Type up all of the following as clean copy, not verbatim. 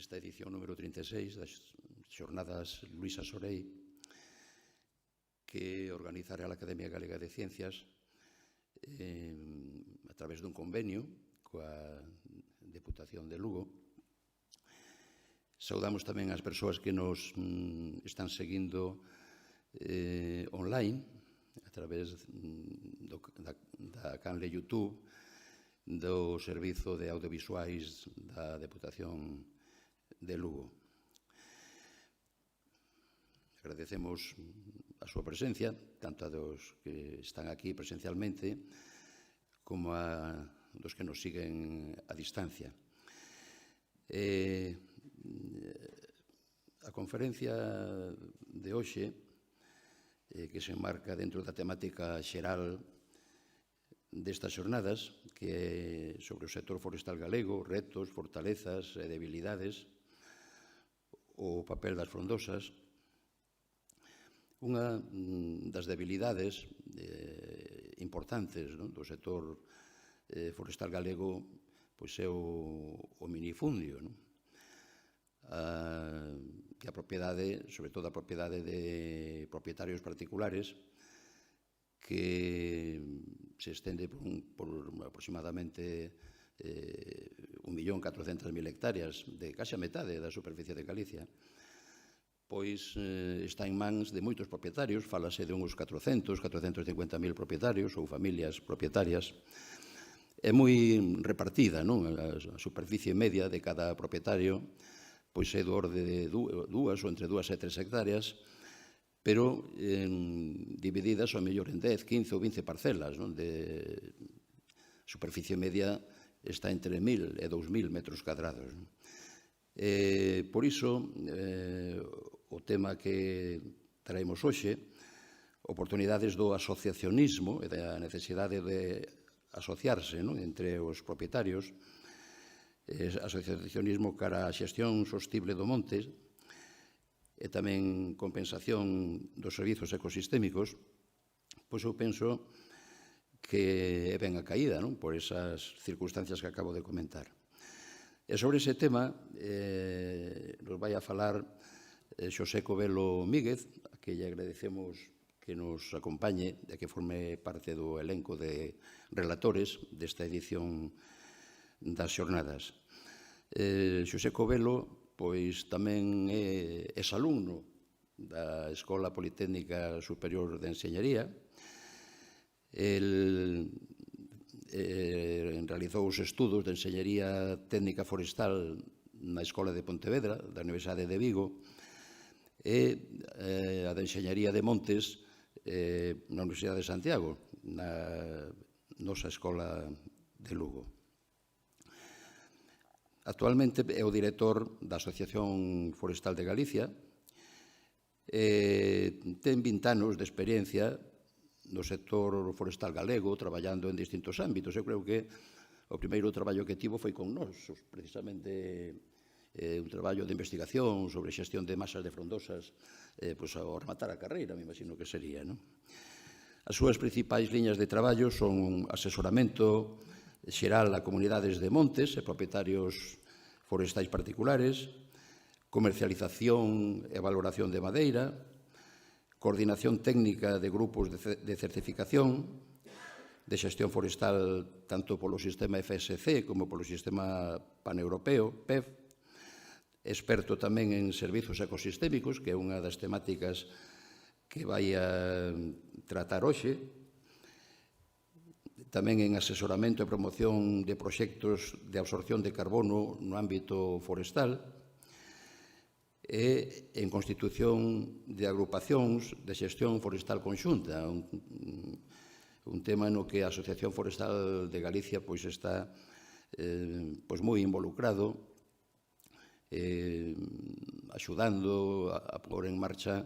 esta edición número 36 das Xornadas Luisa Sorei, que organizará a Academia Galega de Ciencias a través dun convenio coa Deputación de Lugo. Saudamos tamén as persoas que nos están seguindo online a través da canle YouTube do Servizo de Audiovisuais da Deputación de Lugo. Agradecemos a súa presencia, tanto a dos que están aquí presencialmente como a dos que nos siguen a distancia. A conferencia de hoxe, que se enmarca dentro da temática xeral destas xornadas, que é sobre o sector forestal galego, retos, fortalezas e debilidades, o papel das frondosas. Unha das debilidades importantes do sector forestal galego é o minifundio, que a propiedade, sobre todo a propiedade de propietarios particulares, que se estende por aproximadamente 1.400.000 hectáreas, de case a metade da superficie de Galicia, pois está en mans de moitos propietarios, fálase de uns 450.000 propietarios ou familias propietarias. É moi repartida, a superficie media de cada propietario pois é do orde de 2 ou entre 2 e 3 hectáreas, pero divididas ao mellor en 10, 15 ou 20 parcelas, de superficie media está entre 1.000 e 2.000 metros cadrados. Por iso, o tema que traemos hoxe, oportunidades do asociacionismo e da necesidade de asociarse entre os propietarios, asociacionismo cara a xestión sostible do monte, e tamén compensación dos servizos ecosistémicos, pois eu penso que é ben acaída por esas circunstancias que acabo de comentar. E sobre ese tema nos vai a falar Xosé Covelo Míguez, a que lle agradecemos que nos acompañe e que forme parte do elenco de relatores desta edición das xornadas. Xosé Covelo pois tamén é exalumno da Escola Politécnica Superior de Enxeñería. El realizou os estudos de Enxeñería Técnica Forestal na Escola de Pontevedra, da Universidade de Vigo, e a de Enxeñería de Montes na Universidade de Santiago, na nosa Escola de Lugo. Actualmente é o director da Asociación Forestal de Galicia, ten 20 anos de experiencia no sector forestal galego, traballando en distintos ámbitos. Eu creo que o primeiro traballo que tivo foi con nós, precisamente un traballo de investigación sobre xestión de masas de frondosas, ao rematar a carreira, me imagino que sería. As súas principais liñas de traballo son asesoramento xeral a comunidades de montes e propietarios forestais particulares, comercialización e valoración de madeira, coordinación técnica de grupos de certificación, de xestión forestal tanto polo sistema FSC como polo sistema paneuropeo, PEF, experto tamén en servizos ecosistémicos, que é unha das temáticas que vai a tratar hoxe, tamén en asesoramento e promoción de proxectos de absorción de carbono no ámbito forestal e en constitución de agrupacións de xestión forestal conxunta, un tema no que a Asociación Forestal de Galicia está moi involucrado, axudando a pôr en marcha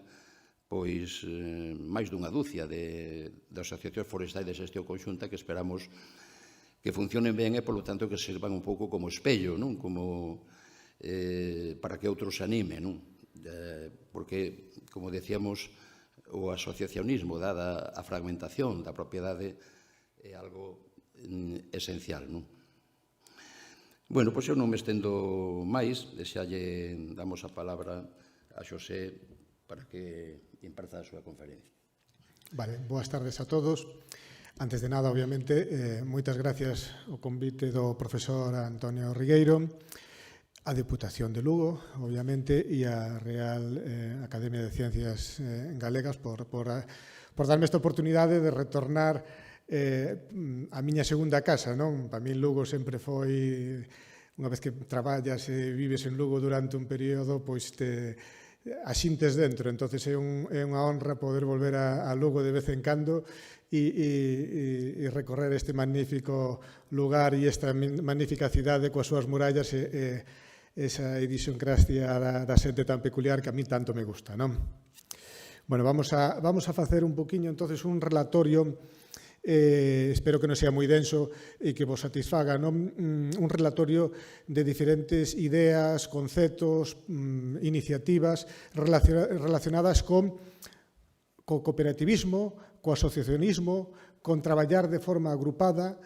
máis dunha dúcia de asociacións forestais de xestión conxunta que esperamos que funcionen ben e, polo tanto, que sirvan un pouco como espello, para que outros se animen, porque, como decíamos, o asociacionismo, dada a fragmentación da propiedade, é algo esencial. Bueno, pois eu non me estendo máis, damos a palabra a Xosé para que imparta a súa conferencia. Vale, boas tardes a todos. Antes de nada, obviamente, moitas gracias ao convite do profesor Antonio Rigueiro, a Deputación de Lugo, obviamente, e a Real Academia de Ciencias Galegas por darme esta oportunidade de retornar a miña segunda casa, non? Para min Lugo sempre foi, unha vez que traballas e vives en Lugo durante un período, pois te asintes dentro, entonces é unha honra poder volver a Lugo de vez en cando e recorrer este magnífico lugar e esta magnífica cidade coas súas murallas e esa idiosincrasia da xente tan peculiar que a mí tanto me gusta, non? Bueno, vamos a facer un poquinho, entonces, un relatorio, espero que non sea moi denso e que vos satisfaga, non? Un relatorio de diferentes ideas, conceptos, iniciativas relacionadas co cooperativismo, co asociacionismo, con traballar de forma agrupada,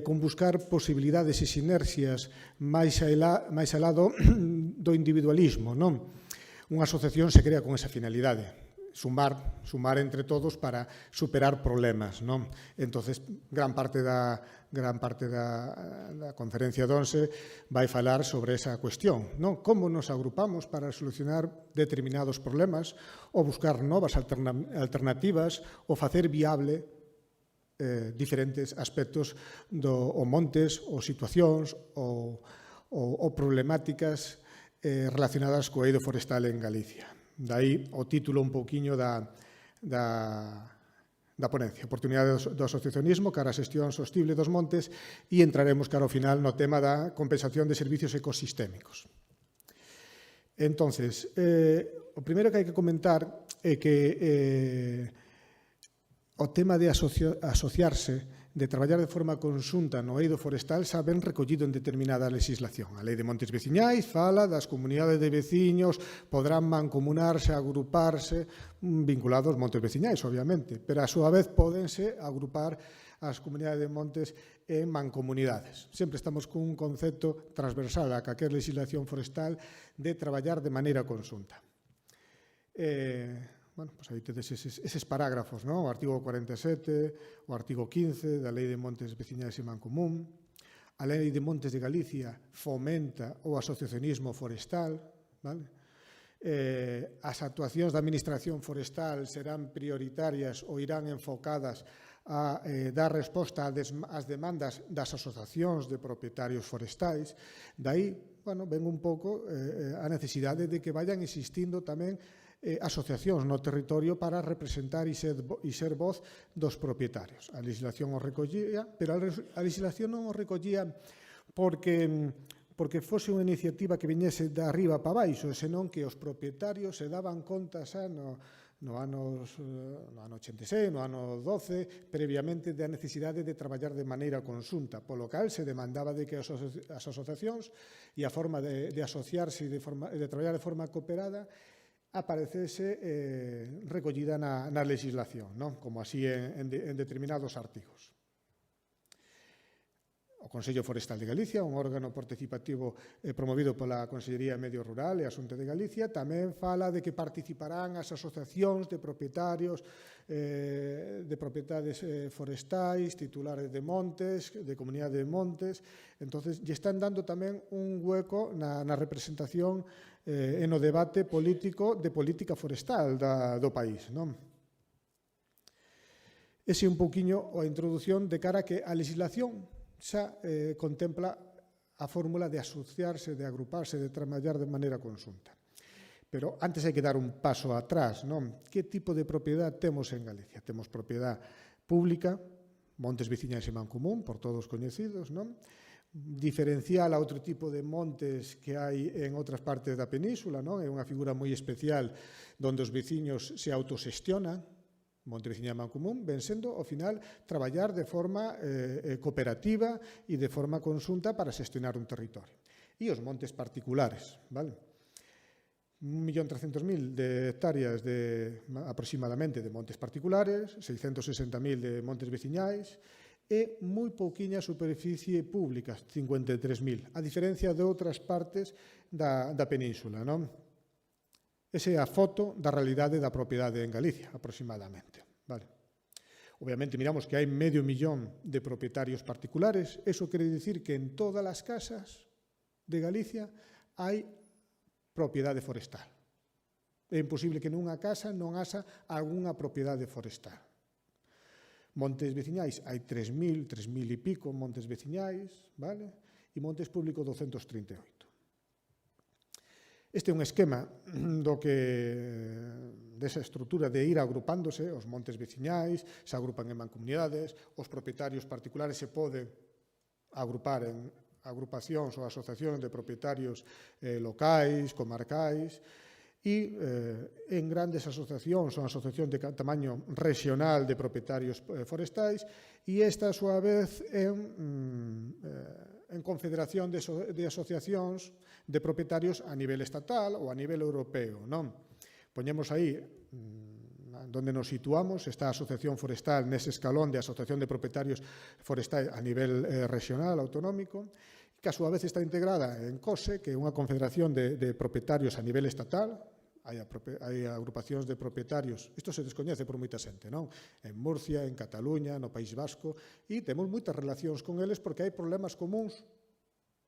con buscar posibilidades e sinerxias máis alá do individualismo, non? Unha asociación se crea con esa finalidade, sumar entre todos para superar problemas, non? Entonces, gran parte da conferencia de onse vai falar sobre esa cuestión, non? Como nos agrupamos para solucionar determinados problemas ou buscar novas alternativas ou facer viable diferentes aspectos ou montes ou situacións ou problemáticas relacionadas co eido forestal en Galicia. Daí o título un pouquiño da ponencia, oportunidades do asociacionismo cara a xestión sostible dos montes, e entraremos cara ao final no tema da compensación de servicios ecosistémicos. Entonces, o primeiro que hai que comentar é que o tema de asociarse, de traballar de forma conxunta no eido forestal, xa ben recollido en determinada legislación. A Lei de Montes Veciñais fala das comunidades de veciños, podrán mancomunarse, agruparse, vinculados aos montes veciñais, obviamente, pero a súa vez pódense agrupar as comunidades de montes en mancomunidades. Sempre estamos cun concepto transversal a calquer legislación forestal de traballar de maneira conxunta. Bueno, pois aí tedes eses parágrafos, non? O artigo 47, o artigo 15 da Lei de Montes Veciñais e Mancomún. A Lei de Montes de Galicia fomenta o asociacionismo forestal, vale? As actuacións da Administración Forestal serán prioritarias ou irán enfocadas a dar resposta ás demandas das asociacións de propietarios forestais. Daí, bueno, ven un pouco a necesidade de que vayan existindo tamén asociacións no territorio para representar e ser voz dos propietarios. A legislación o recollía, pero a legislación non o recollía porque fose unha iniciativa que viñese de arriba para baixo, senón que os propietarios se daban conta xa no ano 86, no ano 12, previamente da necesidade de traballar de maneira conxunta, polo cal se demandaba de que as asociacións e a forma de asociarse e de traballar de forma cooperada aparecese recollida na legislación, non? Como así en determinados artigos. O Consello Forestal de Galicia, un órgano participativo promovido pola Consellería de Medio Rural e Asunto de Galicia, tamén fala de que participarán as asociacións de propietarios de propiedades forestais, titulares de montes, de comunidade de montes. Entonces, lle están dando tamén un hueco na representación e no debate político de política forestal do país, non? Ese é un pouquiño a introdución de cara a que a legislación xa contempla a fórmula de asociarse, de agruparse, de traballar de maneira conxunta. Pero antes hai que dar un paso atrás, non? Que tipo de propiedade temos en Galicia? Temos propiedade pública, montes veciñais e mancomún, por todos coñecidos, non? Diferencial a outro tipo de montes que hai en outras partes da península, non? É unha figura moi especial onde os veciños se autoxestionan. Monte veciña e mancomún ven sendo, ao final, traballar de forma cooperativa e de forma conxunta para xestionar un territorio. E os montes particulares, vale? 1.300.000 de hectáreas aproximadamente de montes particulares, 660.000 de montes veciñais e moi pouquiña superficie pública, 53.000, a diferencia de outras partes da península, non? Esa é a foto da realidade da propiedade en Galicia, aproximadamente. Vale. Obviamente, miramos que hai 500.000 de propietarios particulares. Eso quere dicir que en todas as casas de Galicia hai propiedade forestal. É imposible que nunha casa non haxa algunha propiedade forestal. Montes veciñais, hai 3.000 e pico montes veciñais, vale? E montes públicos 238. Este é un esquema desa estrutura de ir agrupándose, os montes veciñais se agrupan en mancomunidades, os propietarios particulares se poden agrupar en agrupacións ou asociacións de propietarios locais, comarcais, e en grandes asociacións ou asociacións de tamaño regional de propietarios forestais, e esta, a súa vez, en confederación de asociacións de propietarios a nivel estatal ou a nivel europeo, non? Poñemos aí donde nos situamos, esta asociación forestal nese escalón de asociación de propietarios forestais a nivel regional, autonómico, que a súa vez está integrada en COSE, que é unha confederación de propietarios a nivel estatal. Hai agrupacións de propietarios, isto se descoñece por moita xente, non? En Murcia, en Cataluña, no País Vasco, e temos moitas relacións con eles porque hai problemas comuns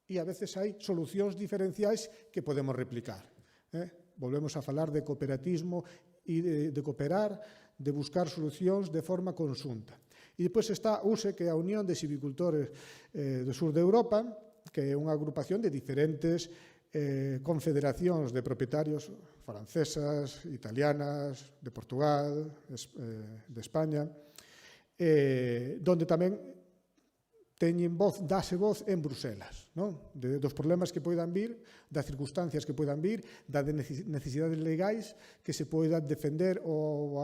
e a veces hai solucións diferenciais que podemos replicar. Volvemos a falar de cooperatismo e de cooperar, de buscar solucións de forma conxunta. E depois está USE, que é a Unión de Silvicultores do Sur de Europa, que é unha agrupación de diferentes confederacións de propietarios francesas, italianas, de Portugal, de España, donde tamén dáse voz en Bruselas, dos problemas que poidan vir, das circunstancias que poidan vir, das necesidades legais que se poidan defender ou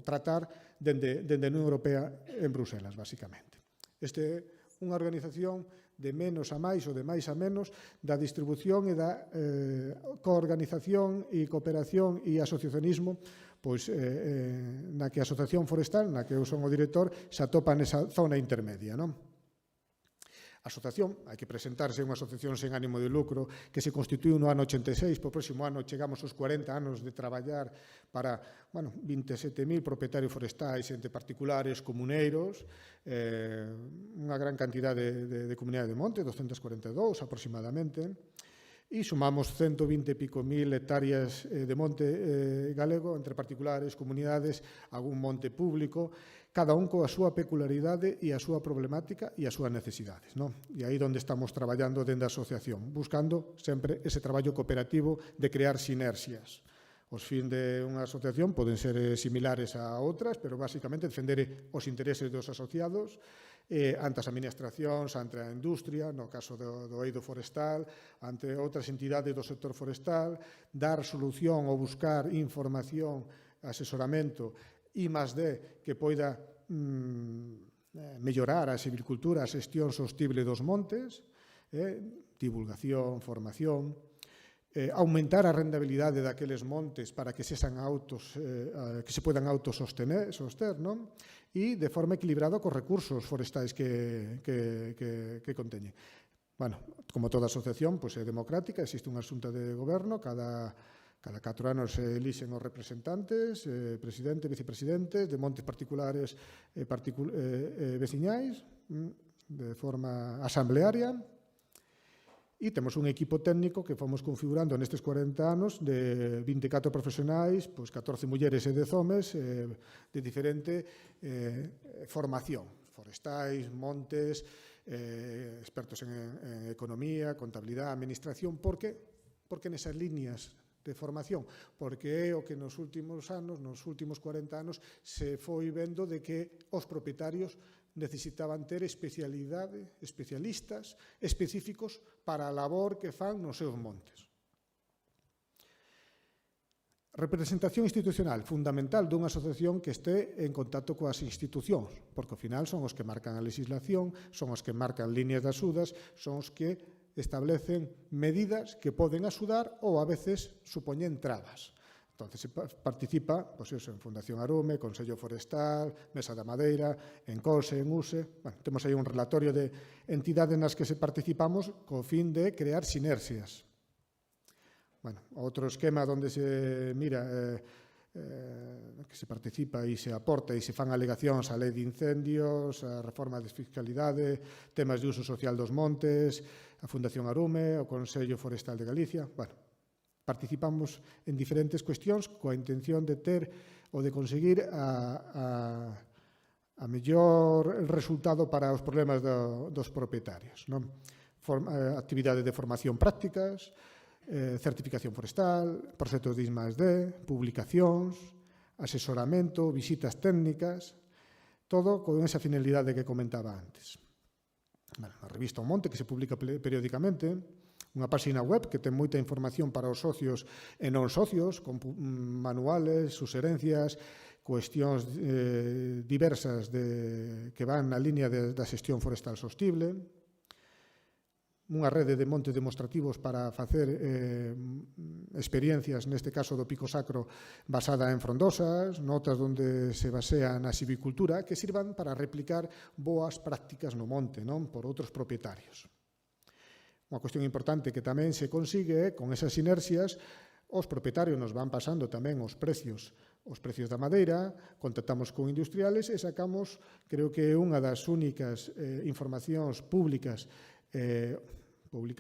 tratar dende a Unión Europea en Bruselas, basicamente. Este é unha organización de menos a máis ou de máis a menos da distribución e da coorganización e cooperación e asociacionismo na que a Asociación Forestal, na que eu son o director, se atopa nesa zona intermedia. A asociación, hai que presentarse, unha asociación sen ánimo de lucro que se constituiu no ano 86, por próximo ano chegamos aos 40 anos de traballar para 27.000 propietarios forestais entre particulares, comuneiros, unha gran cantidade de comunidade de monte, 242 aproximadamente, e sumamos 120 e pico mil hectáreas de monte galego entre particulares, comunidades, algún monte público, cada un coa súa peculiaridade e a súa problemática e as súas necesidades. E aí onde estamos traballando dentro da asociación, buscando sempre ese traballo cooperativo de crear sinerxias. Os fins de unha asociación poden ser similares a outras, pero basicamente defender os intereses dos asociados ante as administracións, ante a industria, no caso do eido forestal, ante outras entidades do sector forestal, dar solución ou buscar información, asesoramento I+D que poida mellorar a silvicultura, a xestión sostible dos montes, divulgación, formación, aumentar a rentabilidade daqueles montes para que se podan autososter, non? E de forma equilibrada cos recursos forestais que conteñen. Como toda asociación, é democrática, existe unha xunta de goberno, cada 4 anos se elixen os representantes, presidente, vicepresidentes, de montes particulares e veciñais, de forma asamblearia. E temos un equipo técnico que fomos configurando nestes 40 anos de 24 profesionais, 14 mulleres e 10 homes de diferente formación, forestais, montes, expertos en economía, contabilidade, administración. Por que? Porque nesas líneas de formación, porque é o que nos últimos anos, nos últimos 40 anos, se foi vendo de que os propietarios necesitaban ter especialistas específicos para a labor que fan nos seus montes. Representación institucional fundamental dunha asociación que este en contacto coas institucións, porque ao final son os que marcan a legislación, son os que marcan líneas de axudas, son os que establecen medidas que poden axudar ou a veces supoñen trabas. Entonces, se participa pois eso, en Fundación Arume, Consello Forestal, Mesa da Madeira, en COSE, en USE. Bueno, temos aí un relatorio de entidades nas que se participamos co fin de crear sinerxias. Bueno, outro esquema onde se mira que se participa e se aporta e se fan alegacións á lei de incendios, a reforma de fiscalidade, temas de uso social dos montes, a Fundación Arume, o Consello Forestal de Galicia. Bueno, participamos en diferentes cuestións coa intención de ter ou de conseguir a mellor resultado para os problemas dos propietarios. Actividades de formación prácticas, certificación forestal, proxectos de I+D, publicacións, asesoramento, visitas técnicas, todo con esa finalidade que comentaba antes. A revista O Monte, que se publica periódicamente, unha página web que ten moita información para os socios e non socios, con manuales, suxerencias, cuestións diversas que van na liña da xestión forestal sostible, unha rede de montes demostrativos para facer experiencias, neste caso do Pico Sacro, basada en frondosas, notas onde se basea na silvicultura, que sirvan para replicar boas prácticas no monte, por outros propietarios. Unha cuestión importante que tamén se consigue con esas sinerxias, os propietarios nos van pasando tamén os precios da madeira, contactamos con industriales e sacamos, creo que é unha das únicas informacións públicas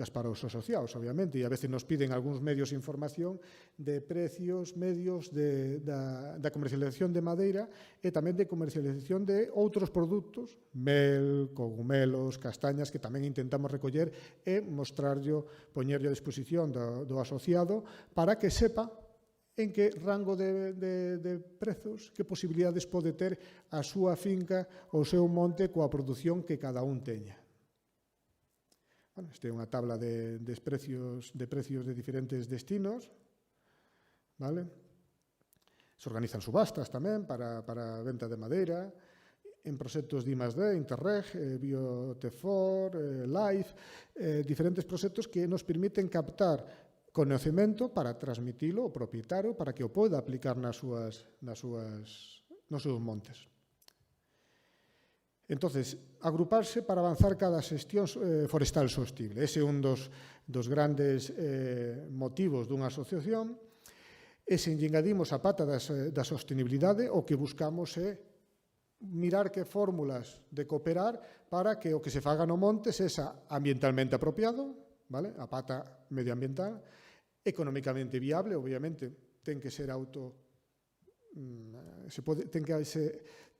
para os asociados, obviamente, e a veces nos piden algúns medios de información de precios medios da comercialización de madeira e tamén de comercialización de outros produtos, mel, cogumelos, castañas, que tamén intentamos recoller e poñerlle a disposición do asociado para que sepa en que rango de prezos, que posibilidades pode ter a súa finca ou o seu monte coa produción que cada un teña. Esta é unha tabla de precios de diferentes destinos. Se organizan subastas tamén para a venta de madeira, en proxectos de I+D, Interreg, Biotefor, LIFE, diferentes proxectos que nos permiten captar conocemento para transmitilo ao propietario para que o poida aplicar nos seus montes. Entonces, agruparse para avanzar cada xestión forestal sostible. Ese é un dos grandes motivos dunha asociación. E se engadimos a pata da sostenibilidade, o que buscamos é mirar que fórmulas de cooperar para que o que se faga no monte sexa ambientalmente apropiado, a pata medioambiental, económicamente viable, obviamente, ten que ser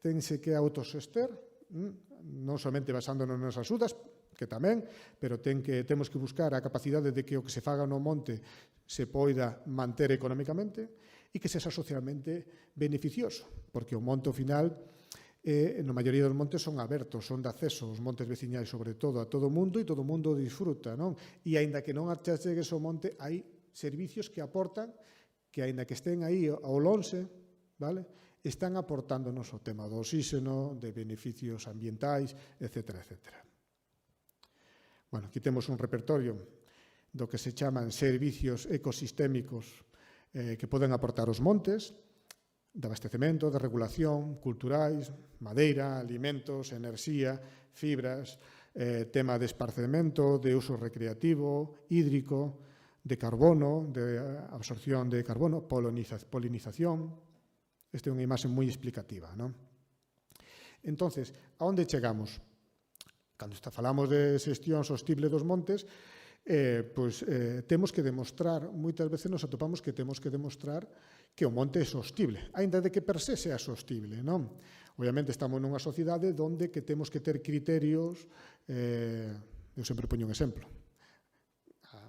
tense que autososter, non somente basándonos nas axudas, que tamén, pero temos que buscar a capacidade de que o que se faga no monte se poida manter económicamente e que sexa socialmente beneficioso, porque o monte ao final, na maioría dos montes son abertos, son de acceso, os montes veciñais sobre todo, a todo o mundo, e todo o mundo disfruta, non? E aínda que non achegues ao monte, hai servicios que aportan, que aínda que estén aí ao lonxe, están aportándonos o tema do oxígeno, de beneficios ambientais, etc. Aquí temos un repertorio do que se chaman servicios ecosistémicos que poden aportar os montes, de abastecemento, de regulación, culturais, madeira, alimentos, enerxía, fibras, tema de esparcemento, de uso recreativo, hídrico, de carbono, de absorción de carbono, polinización. Esta é unha imaxe moi explicativa. Entonces, a onde chegamos? Cando falamos de xestión sostible dos montes, temos que demostrar, moitas veces nos atopamos que temos que demostrar que o monte é sostible, aínda de que per se sea sostible. Obviamente estamos nunha sociedade onde que temos que ter criterios, eu sempre poño un exemplo.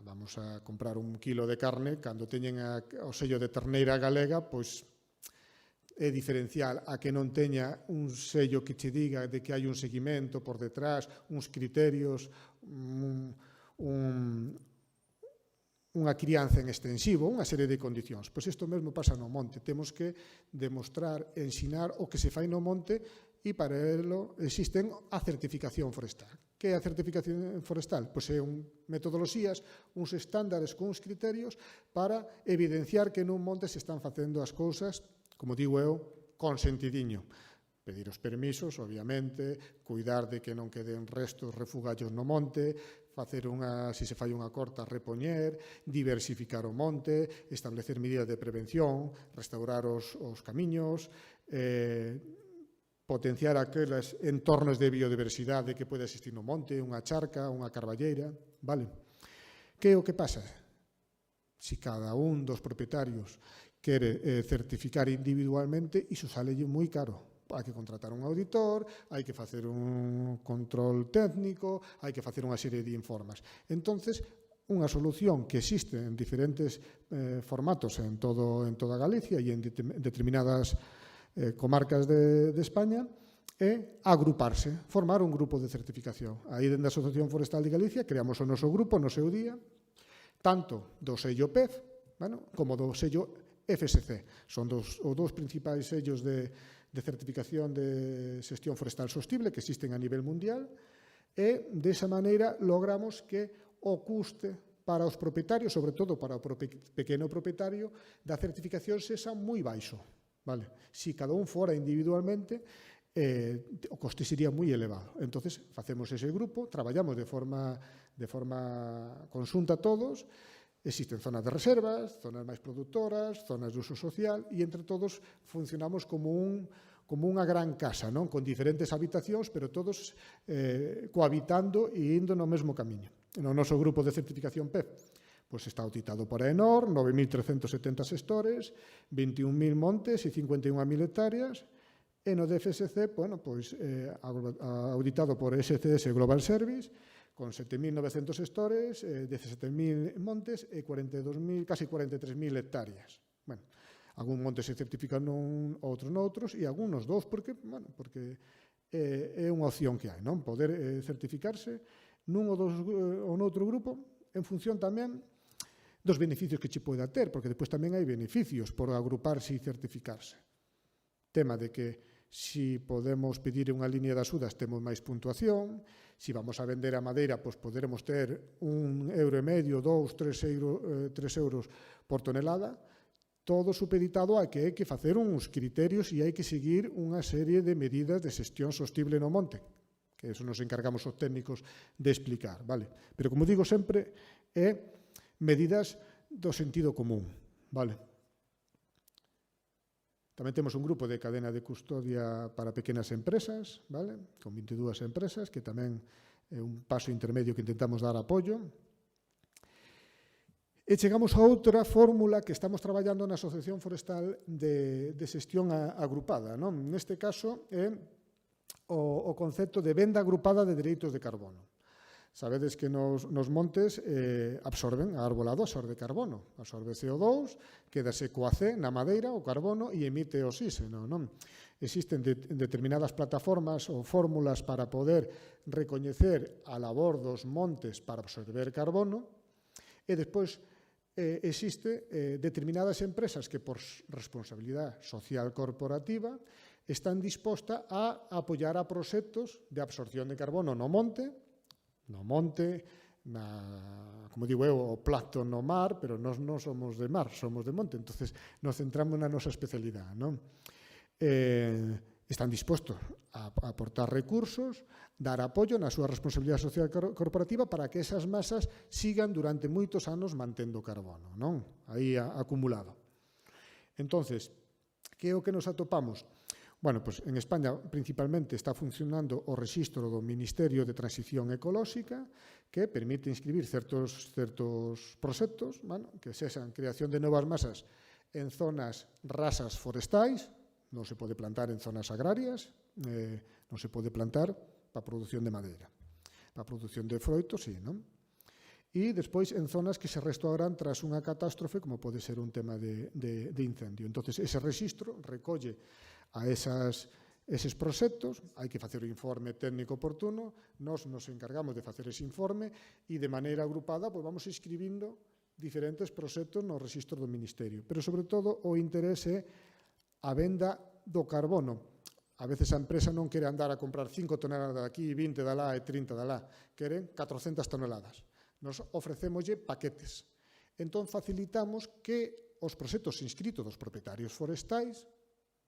Vamos a comprar un kilo de carne, cando teñen o sello de terneira galega, pois é diferencial a que non teña un sello que che diga de que hai un seguimento por detrás, uns criterios, unha crianza en extensivo, unha serie de condicións. Pois isto mesmo pasa no monte. Temos que demostrar, ensinar o que se fai no monte e para ello existen a certificación forestal. Que é a certificación forestal? Pois é metodoloxías, uns estándares con uns criterios para evidenciar que nun monte se están facendo as cousas, como digo eu, con sentidiño. Pedir os permisos, obviamente, cuidar de que non queden restos, refugallos no monte, facer se se fai unha corta, repoñer, diversificar o monte, establecer medidas de prevención, restaurar os camiños, potenciar aqueles entornos de biodiversidade que pode existir no monte, unha charca, unha carballeira, vale? Que é o que pasa? Si cada un dos propietarios quere certificar individualmente, iso salelle moi caro. Hai que contratar un auditor, hai que facer un control técnico, hai que facer unha serie de informes. Entonces, unha solución que existe en diferentes formatos en toda Galicia e en determinadas comarcas de España é agruparse, formar un grupo de certificación. Aí, dentro da Asociación Forestal de Galicia, creamos o noso grupo no seu día, tanto do sello PEF, como do sello FSC. Son os dous principais sellos de certificación de xestión forestal sostible que existen a nivel mundial e, desa maneira, logramos que o custe para os propietarios, sobre todo para o pequeno propietario, da certificación sexa moi baixo. Vale. Si cada un fora individualmente, o coste sería moi elevado. Entonces, facemos ese grupo, traballamos de forma conxunta todos, existen zonas de reservas, zonas máis produtoras, zonas de uso social, e entre todos funcionamos como unha gran casa, non? Con diferentes habitacións, pero todos cohabitando e indo no mesmo camiño. No noso grupo de certificación PEF, pois está auditado por AENOR, 9.370 xestores, 21.000 montes e 51.000 hectáreas, e no DFSC, pois, auditado por SCS Global Service, con 7.900 xestores, 17.000 montes e casi 43.000 hectáreas. Bueno, algún monte se certifica nun, outros noutros, e algúns dous, porque é unha opción que hai, non? Poder certificarse nun ou noutro grupo, en función tamén dos beneficios que che poida ter, porque depois tamén hai beneficios por agruparse e certificarse. Tema de que si podemos pedir unha línea de axudas temos máis puntuación, si vamos a vender a madeira, pois poderemos ter €1,5, 2, 3 euros por tonelada, todo supeditado a que hai que facer uns criterios e hai que seguir unha serie de medidas de xestión sostible no monte, que eso nos encargamos os técnicos de explicar, vale? Pero, como digo sempre, é medidas do sentido común, vale? Tamén temos un grupo de cadena de custodia para pequenas empresas, vale? Con 22 empresas, que tamén é un paso intermedio que intentamos dar apoio. E chegamos a outra fórmula que estamos traballando na Asociación Forestal de xestión agrupada, non? Neste caso é o concepto de venda agrupada de dereitos de carbono. Sabedes que nos montes absorben, a arbolado absorbe carbono, absorbe CO2, quedase coa C na madeira, o carbono, e emite oxígeno, non? Existen determinadas plataformas ou fórmulas para poder recoñecer a labor dos montes para absorber carbono, e despois existe determinadas empresas que, por responsabilidade social corporativa, están dispostas a apoiar a proxectos de absorción de carbono no monte, como digo eu, o plancton no mar, pero nós non somos de mar, somos de monte, entonces nos centramos na nosa especialidade, non? Están dispostos a aportar recursos, dar apoio na súa responsabilidade social corporativa para que esas masas sigan durante moitos anos mantendo carbono, non? Aí acumulado. Entonces, que é o que nos atopamos? Bueno, pues en España principalmente está funcionando o rexistro do Ministerio de Transición Ecolóxica, que permite inscribir certos proxectos, que sexan creación de novas masas en zonas rasas forestais, non se pode plantar en zonas agrarias, non se pode plantar para a produción de madeira. Para a produción de froitos, sí, non? E despois en zonas que se restauran tras unha catástrofe, como pode ser un tema de incendio. Entonces, ese rexistro recolle a eses proxectos, hai que facer o informe técnico oportuno, nós nos encargamos de facer ese informe e de maneira agrupada vamos escribindo diferentes proxectos no rexistro do Ministerio. Pero, sobre todo, o interese é a venda do carbono. A veces a empresa non quere andar a comprar 5 toneladas de aquí, 20 de lá e 30 de lá. Queren 400 toneladas. Nos ofrecémoslle paquetes. Entón, facilitamos que os proxectos inscritos dos propietarios forestais,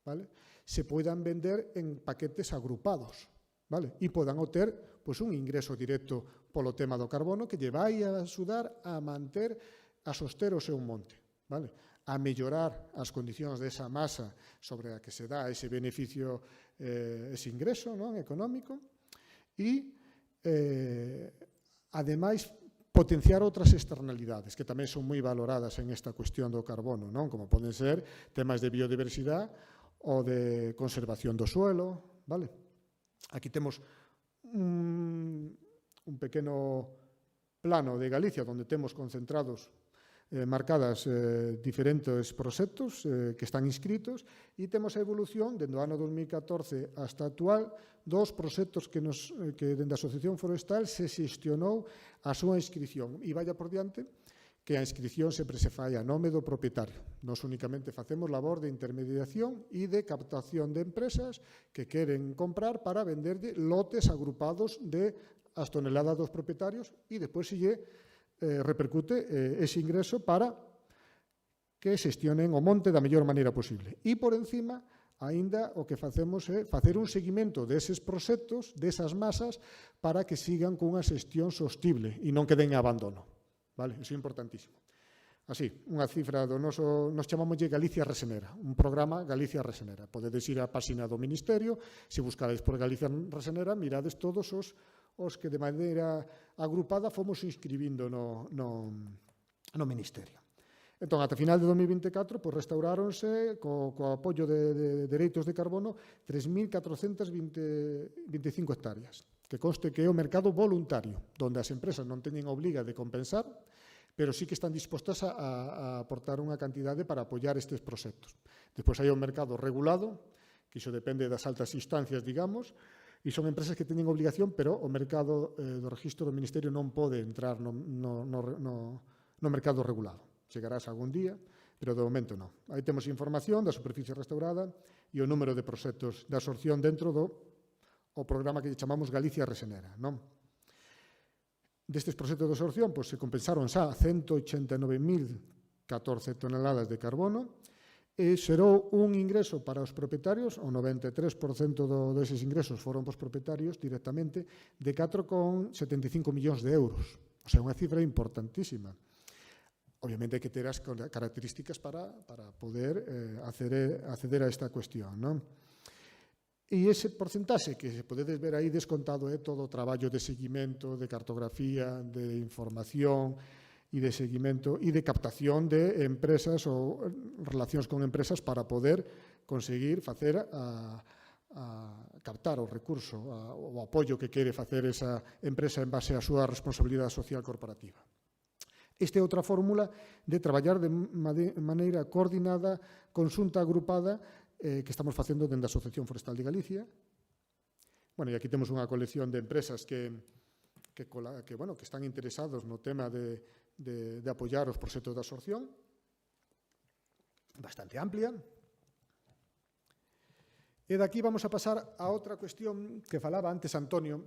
vale, se poidan vender en paquetes agrupados, vale, e podan obter pois, un ingreso directo polo tema do carbono que lle vai a axudar a manter, a soster o seu monte, vale, a mellorar as condicións desa masa sobre a que se dá ese beneficio, ese ingreso, non, económico, e, ademais, potenciar outras externalidades que tamén son moi valoradas en esta cuestión do carbono, non? Como poden ser temas de biodiversidade ou de conservación do suelo, vale? Aquí temos un pequeno plano de Galicia onde temos concentrados marcadas diferentes proxectos que están inscritos e temos a evolución dende o ano 2014 hasta actual dos proxectos que dende a Asociación Forestal se xestionou a súa inscripción e vaya por diante que a inscripción sempre se fai a nome do propietario. Nos únicamente facemos labor de intermediación e de captación de empresas que queren comprar para venderlle lotes agrupados de as toneladas dos propietarios e despois se lle repercute ese ingreso para que xestionen o monte da mellor maneira posible. E, por encima, aínda o que facemos é facer un seguimento deses proxectos, desas masas, para que sigan cunha xestión sostible e non queden en abandono. Vale? Iso é importantísimo. Así, unha cifra do noso, nos chamamoslle Galicia Resenera, un programa Galicia Resenera. Podedes ir á páxina do Ministerio, se buscades por Galicia Resenera, mirades todos os que de maneira agrupada fomos inscribindo no Ministerio. Entón, ata final de 2024, pois restauráronse, co apoio de dereitos de carbono, 3.425 hectáreas, que conste que é o mercado voluntario, onde as empresas non teñen obriga de compensar, pero sí que están dispostas a aportar unha cantidade para apoiar estes proxectos. Despois hai o mercado regulado, que iso depende das altas instancias, digamos, e son empresas que teñen obligación, pero o mercado do registro do Ministerio non pode entrar no mercado regulado. Chegarás algún día, pero de momento non. Aí temos información da superficie restaurada e o número de proxectos de absorción dentro do programa que chamamos Galicia Resenera, non? Destes proxectos de absorción, pois, se compensaron xa 189.014 toneladas de carbono, e xerou un ingreso para os propietarios, o 93% deses ingresos foron para os propietarios directamente, de 4,75 millóns de euros. O sea, unha cifra importantísima. Obviamente hai que ter as características para poder acceder a esta cuestión, non? E ese porcentaxe que se podedes ver aí descontado é todo o traballo de seguimento, de cartografía, de información e de seguimento e de captación de empresas ou relacións con empresas para poder conseguir facer captar o recurso, o apoio que quere facer esa empresa en base á súa responsabilidade social corporativa. Esta é outra fórmula de traballar de maneira coordinada, conxunta, agrupada, que estamos facendo dende a Asociación Forestal de Galicia. Bueno, e aquí temos unha colección de empresas que están interesados no tema de apoiar os proxectos de absorción, bastante amplia. E daqui vamos a pasar a outra cuestión que falaba antes Antonio,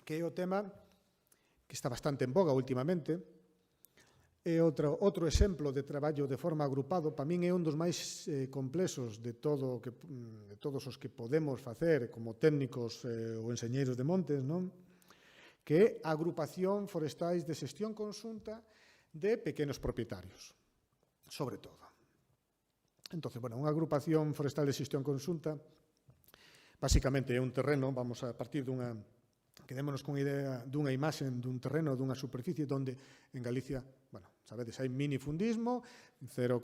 que é o tema que está bastante en boga últimamente. É outro exemplo de traballo de forma agrupado, para min é un dos máis complexos de todos os que podemos facer como técnicos ou enxeñeiros de montes, non? Que é a agrupación forestais de xestión conxunta de pequenos propietarios, sobre todo. Entón, unha agrupación forestal de xestión conxunta, basicamente é un terreno, vamos a partir quedémonos con idea dunha imaxe dun terreno, dunha superficie onde en Galicia, sabedes, hai minifundismo, 0,1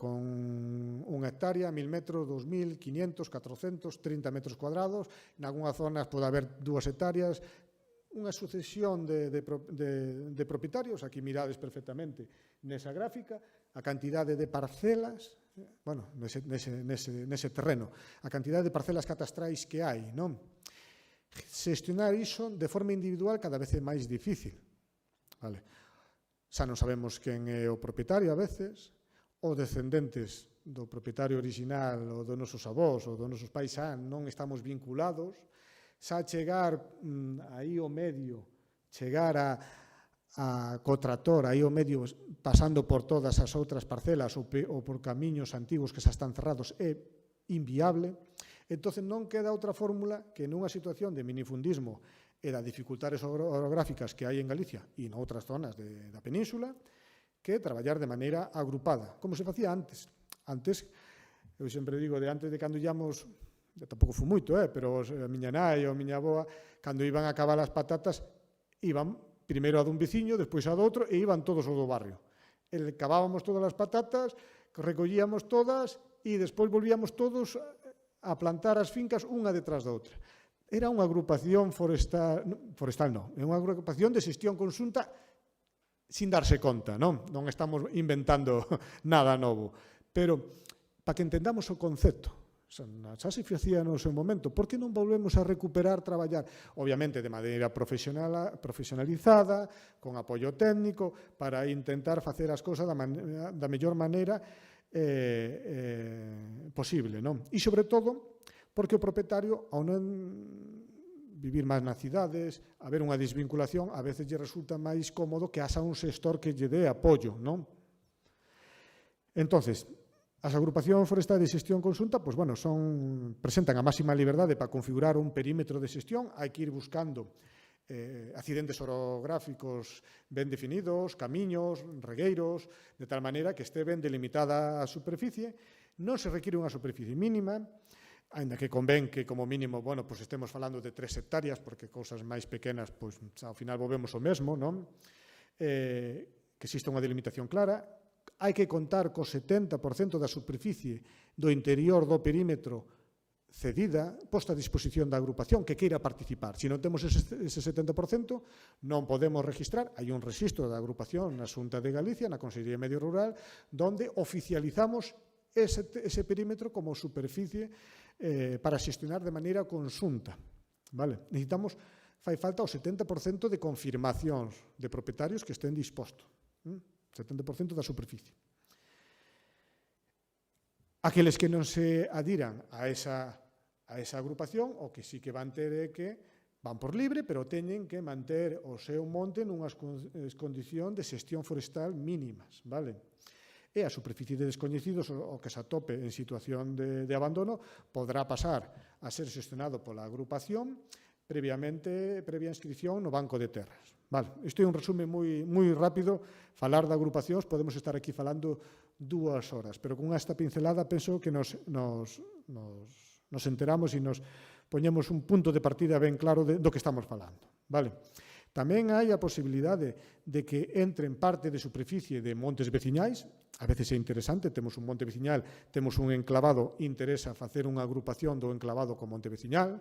hectárea, 1.000 metros, 2.000, 500, 400, 30 metros cuadrados, en algunhas zonas pode haber 2 hectáreas, unha sucesión de propietarios, aquí mirades perfectamente nesa gráfica, a cantidade de parcelas, nese terreno, a cantidade de parcelas catastrais que hai, non? Xestionar iso de forma individual cada vez é máis difícil. Xa non sabemos quen é o propietario a veces, os descendentes do propietario original ou dos nosos avós ou dos nosos pais xa non estamos vinculados, xa chegar aí ao medio, chegar co trator aí ao medio pasando por todas as outras parcelas ou por camiños antigos que xa están cerrados é inviable. Entón non queda outra fórmula que nunha situación de minifundismo e das dificultades orográficas que hai en Galicia e en outras zonas da península, que traballar de maneira agrupada, como se facía antes. Antes, eu sempre digo, de antes de cando íamos, tampouco foi moito, pero a miña nai ou a miña avoa, cando iban a cavar as patatas, iban primeiro a dun veciño, despois a do outro, e iban todos ao do barrio. Cavábamos todas as patatas, recollíamos todas, e despois volvíamos todos a plantar as fincas unha detrás da outra. Era unha agrupación forestal non, é unha agrupación de xestión conxunta sin darse conta, non estamos inventando nada novo, pero para que entendamos o concepto, xa se facía no seu momento, por que non volvemos a recuperar traballar, obviamente de maneira profesionalizada, con apoio técnico, para intentar facer as cousas da mellor maneira posible, non? E, sobre todo, porque o propietario, ao non vivir máis nas cidades, haber unha desvinculación, a veces lle resulta máis cómodo que haxa un xestor que lle dé apoio, non? Entonces, as agrupacións forestais de xestión conxunta, pois, bueno, presentan a máxima liberdade para configurar un perímetro de xestión, hai que ir buscando accidentes orográficos ben definidos, camiños, regueiros, de tal maneira que este ben delimitada a superficie. Non se require unha superficie mínima, ainda que convén que, como mínimo, bueno, pues estemos falando de 3 hectáreas, porque cousas máis pequenas, pois, ao final volvemos o mesmo, non? Que exista unha delimitación clara. Hai que contar co 70% da superficie do interior do perímetro cedida, posta a disposición da agrupación que queira participar. Se non temos ese 70%, non podemos registrar. Hai un rexistro da agrupación na Xunta de Galicia, na Consellería de Medio Rural, donde oficializamos ese perímetro como superficie para xestionar de maneira conxunta. Necesitamos, fai falta o 70% de confirmacións de propietarios que estén dispostos. 70% da superficie. Aqueles que non se adiran a esa agrupación, o que sí que van ter é que van por libre, pero teñen que manter o seu monte nunhas condicións de xestión forestal mínimas, vale? E a superficie de descoñecidos, o que se atope en situación de abandono, podrá pasar a ser xestionado pola agrupación previa inscripción no Banco de Terras. Vale, isto é un resume moi rápido. Falar de agrupacións, podemos estar aquí falando 2 horas, pero con esta pincelada penso que nos enteramos e nos poñemos un punto de partida ben claro do que estamos falando. Vale. Tamén hai a posibilidade de que entren parte de superficie de montes veciñais. A veces é interesante, temos un monte veciñal, temos un enclavado, interesa facer unha agrupación do enclavado co monte veciñal.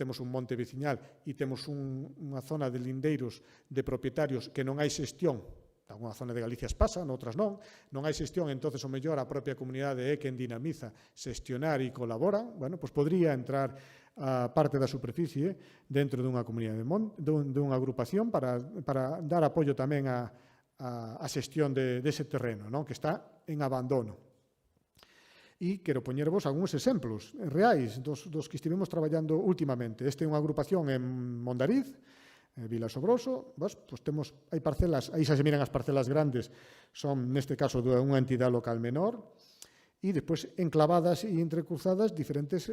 Temos un monte veciñal e temos unha zona de lindeiros de propietarios que non hai xestión. En alguna zona de Galicia pasa, noutras non. Non hai xestión, entonces o mellor a propia comunidade é quen dinamiza xestionar e colabora. Bueno, pois podría entrar a parte da superficie dentro dunha comunidade, dunha agrupación para dar apoio tamén a xestión dese terreno, que está en abandono. E quero poñervos algúns exemplos reais dos que estivemos traballando últimamente. Este é unha agrupación en Mondariz, Vila Sobroso. Hai parcelas, aí xa se miran as parcelas grandes, son neste caso de unha entidade local menor, e despois enclavadas e entrecruzadas diferentes